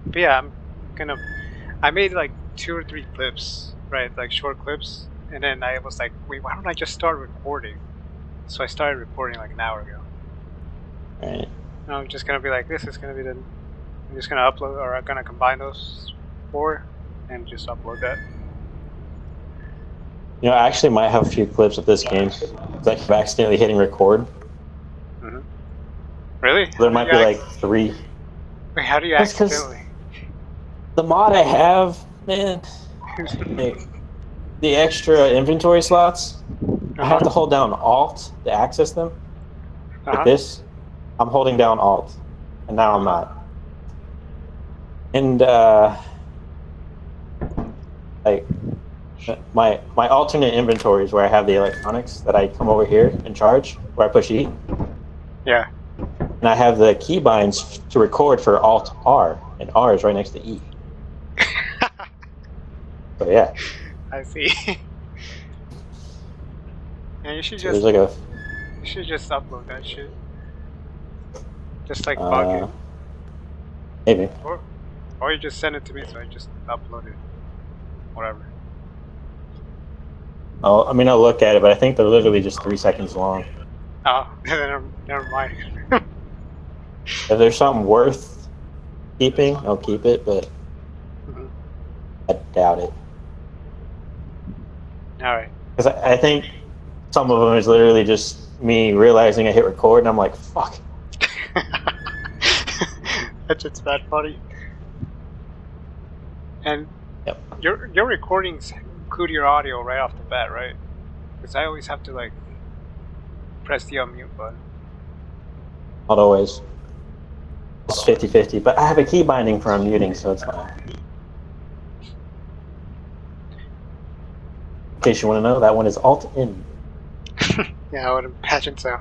But yeah, I made like 2 or 3 clips, right? Like short clips. And then I was like, wait, why don't I just start recording? So I started recording like an hour ago. Right. And I'm just gonna be like, this is gonna be I'm just gonna upload, or I'm gonna combine those 4 and just upload that. You know, I actually might have a few clips of this game. I keep accidentally hitting record. Mm-hmm. Really? There might be like 3. Wait, how do you accidentally? The mod I have, man, like, the extra inventory slots, I have to hold down Alt to access them. Like this, I'm holding down Alt, and now I'm not. And like my alternate inventories where I have the electronics that I come over here and charge, where I push E. Yeah. And I have the keybinds to record for Alt R, and R is right next to E. So yeah. I see. And you should So just there's like you should just upload that shit. Just like bug it. Maybe. Or you just send it to me, so I just upload it. Whatever. Oh, I mean, I'll look at it, but I think they're literally just 3 seconds long. Oh, never mind. If there's something worth keeping, I'll keep it, but I doubt it. Alright. Because I think some of them is literally just me realizing I hit record, and I'm like, fuck. That's just bad funny. And Yep. your recordings include your audio right off the bat, right? Because I always have to like press the unmute button. Not always. It's 50-50, but I have a key binding for unmuting, so it's fine. In case you want to know, that one is Alt-In. Yeah, I would imagine so.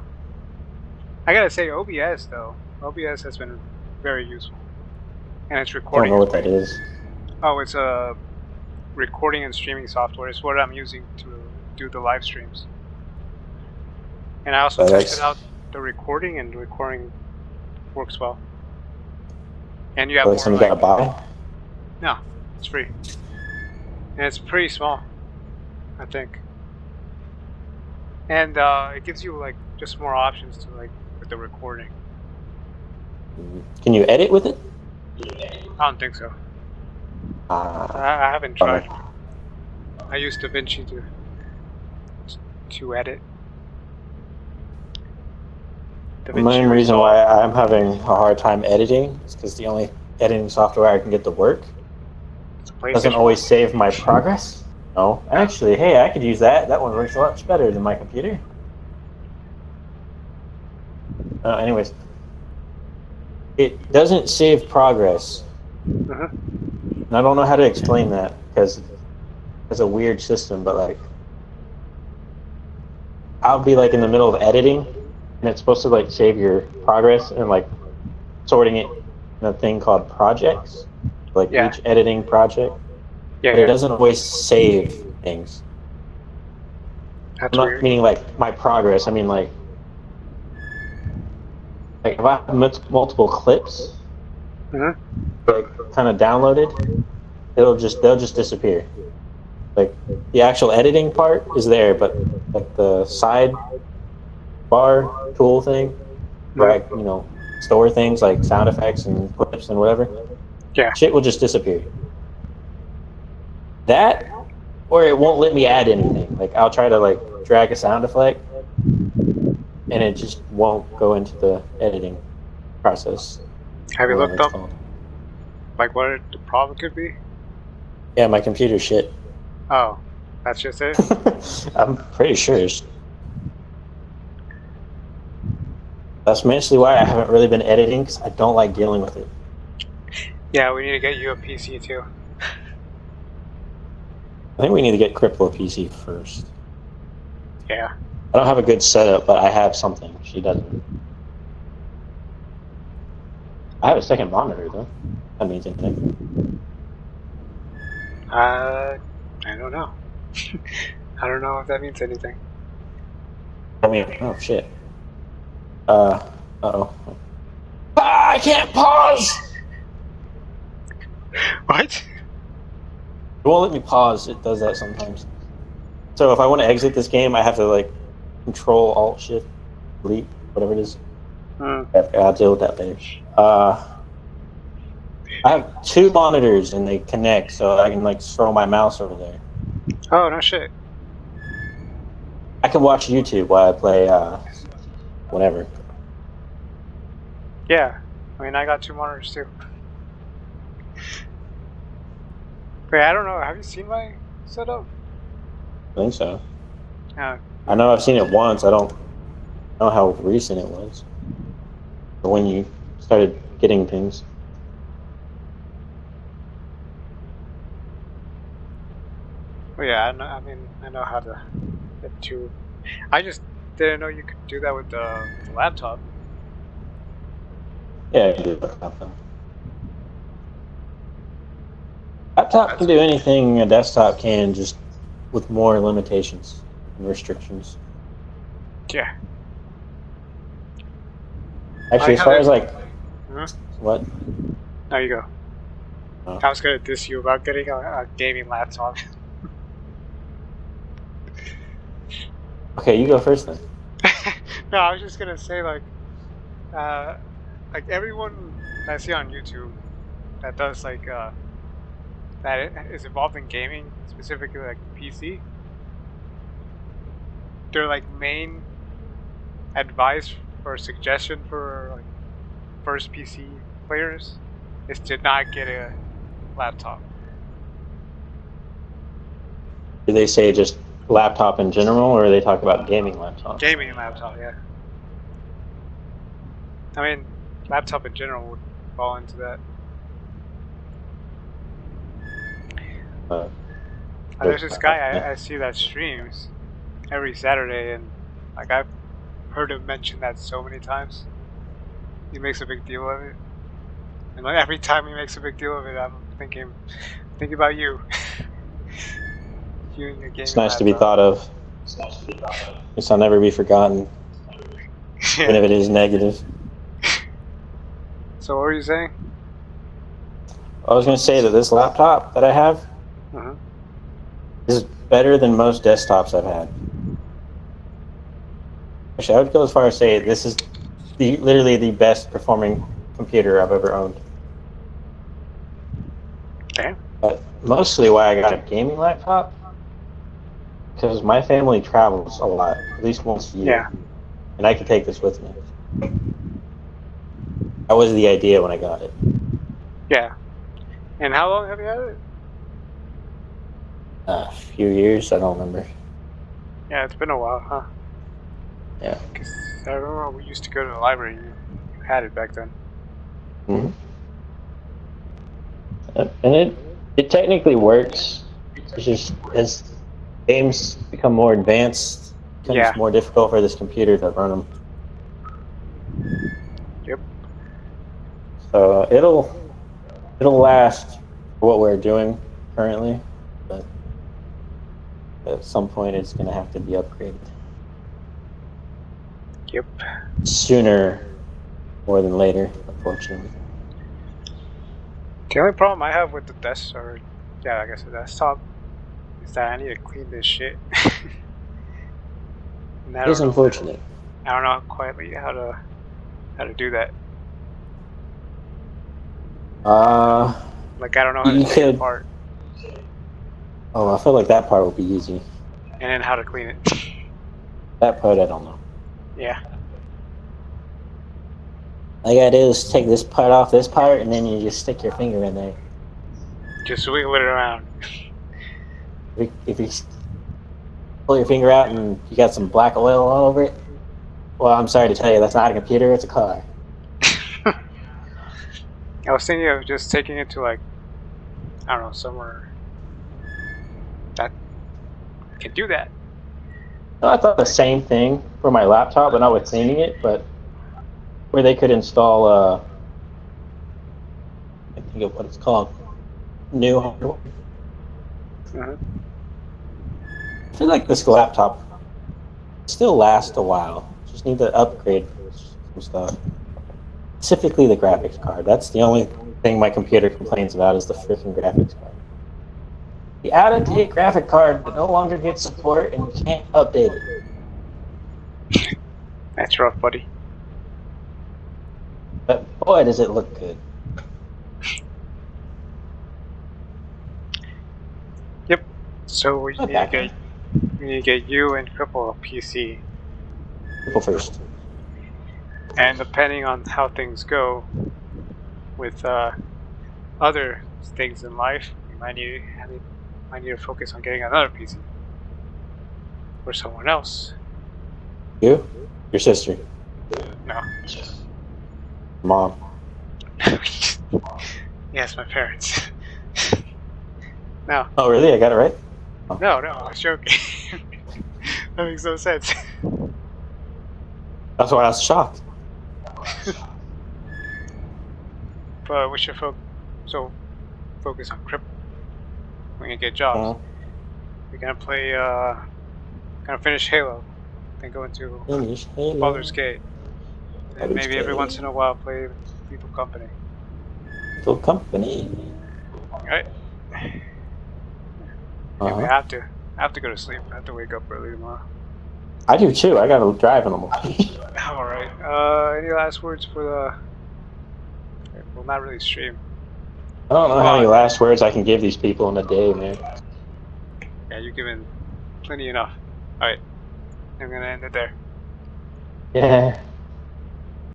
I gotta say, OBS though. OBS has been very useful. And it's I don't recording. know what that is. Oh, it's a recording and streaming software. It's what I'm using to do the live streams. And I also tested out the recording, and the recording works well. And you have Like more something you gotta buy? No, it's free. And it's pretty small, I think. And it gives you like just more options to like with the recording. Can you edit with it? I don't think so. I haven't tried. I used DaVinci to edit. The main reason why I'm having a hard time editing is because the only editing software I can get to work doesn't always save my progress. No, actually, hey, I could use that. That one works a lot better than my computer. Anyways, it doesn't save progress. And I don't know how to explain that because it's a weird system, but like, I'll be like in the middle of editing, and it's supposed to like save your progress and like sorting it in a thing called projects, like each editing project. Yeah, but it doesn't always save things. That's I'm not weird. meaning like my progress. I mean like if I have multiple clips, like kind of downloaded, they'll just disappear. Like the actual editing part is there, but like the side bar tool thing, where I store things like sound effects and clips and whatever, shit will just disappear. That, or it won't let me add anything. Like I'll try to like drag a sound effect, and it just won't go into the editing process. Have you looked up like what the problem could be? Yeah, my computer's shit. Oh, that's just it? I'm pretty sure. That's mostly why I haven't really been editing, because I don't like dealing with it. Yeah, we need to get you a PC too. I think we need to get Cripple a PC first. Yeah. I don't have a good setup, but I have something. She doesn't. I have a second monitor, though. That means anything. I don't know. I don't know if that means anything. I mean, oh shit. Uh-oh. Ah, I can't pause! What? It won't let me pause. It does that sometimes. So if I want to exit this game, I have to like Control Alt Shift Delete, whatever it is. I'll deal with that later. I have 2 monitors and they connect, so I can like throw my mouse over there. Oh no shit. I can watch YouTube while I play whatever. Yeah, I mean I got 2 monitors too. Wait, I don't know. Have you seen my setup? I think so. Uh, I know I've seen it once. I don't know how recent it was. Or when you started getting things. well, yeah, I mean, I know how to get to. I just didn't know you could do that with the laptop. Yeah, I can do it with a laptop. Laptop can do anything a desktop can, just with more limitations and restrictions. Yeah. Actually, as far as like Huh? what? There you go. Oh. I was gonna diss you about getting a gaming laptop. Okay, you go first then. No, I was just gonna say like everyone that I see on YouTube that does that is involved in gaming, specifically like PC. Their like main advice or suggestion for like first PC players is to not get a laptop. Do they say just laptop in general, or they talk about gaming laptop? Gaming laptop, yeah. I mean, laptop in general would fall into that. There's this guy I see that streams every Saturday, and like I've heard him mention that so many times. He makes a big deal of it, and like every time he makes a big deal of it, I'm thinking about you. You and your gaming It's nice laptop. to be thought of. Guess I'll never be forgotten, even if it is negative. So what were you saying? I was going to say that this laptop that I have is better than most desktops I've had. Actually, I would go as far as say this is literally the best performing computer I've ever owned. Okay. But mostly why I got a gaming laptop, because my family travels a lot, at least once a year. Yeah. And I can take this with me. That was the idea when I got it. Yeah. And how long have you had it? A few years, I don't remember. Yeah, it's been a while, huh? Yeah. Because I remember we used to go to the library. You had it back then. Mm-hmm. And it technically works. It's just as games become more advanced, it becomes more difficult for this computer to run them. Yep. So it'll last for what we're doing currently, but at some point it's going to have to be upgraded. Yep. Sooner more than later, unfortunately. The only problem I have with the desk, or yeah, I guess the desktop, is that I need to clean this shit. It's unfortunate. I don't know quietly how to do that. Like I don't know how to take it apart. Oh, I feel like that part would be easy. And then how to clean it. That part I don't know. Yeah. All you gotta do is take this part off this part, and then you just stick your finger in there. Just wiggle it around. If you pull your finger out and you got some black oil all over it, well, I'm sorry to tell you, that's not a computer, it's a car. I was thinking of just taking it to like, I don't know, somewhere that can do that. No, I thought the same thing for my laptop, but not with cleaning it, but where they could install, I can't think of what it's called, new hardware. I feel like this laptop still lasts a while. Just need to upgrade some stuff. Specifically the graphics card. That's the only thing my computer complains about is the freaking graphics card. The out-of-date graphic card that no longer gets support and you can't update it. That's rough, buddy. But boy, does it look good. Yep. So we need to get you and Cripple a PC. Cripple first. And depending on how things go with other things in life, we I need to focus on getting another PC. Or someone else. You? Your sister? No. Mom? Yes, my parents. No. Oh, really? I got it right? No, I was joking. That makes no sense. That's why I was shocked. But we should focus on crypto. We're gonna get jobs. We're gonna play, gonna finish Halo. Then go into Finish Halo. Baldur's Gate. And Baldur's maybe every Gate. once in a while play Lethal Company. Lethal Company. Right? Anyway, I have to go to sleep. I have to wake up early tomorrow. I do too. I gotta drive in the morning. Alright. Any last words for the... Well, not really stream. I don't know how many last words I can give these people in a day, man. Yeah, you've given plenty enough. Alright. I'm gonna end it there. Yeah.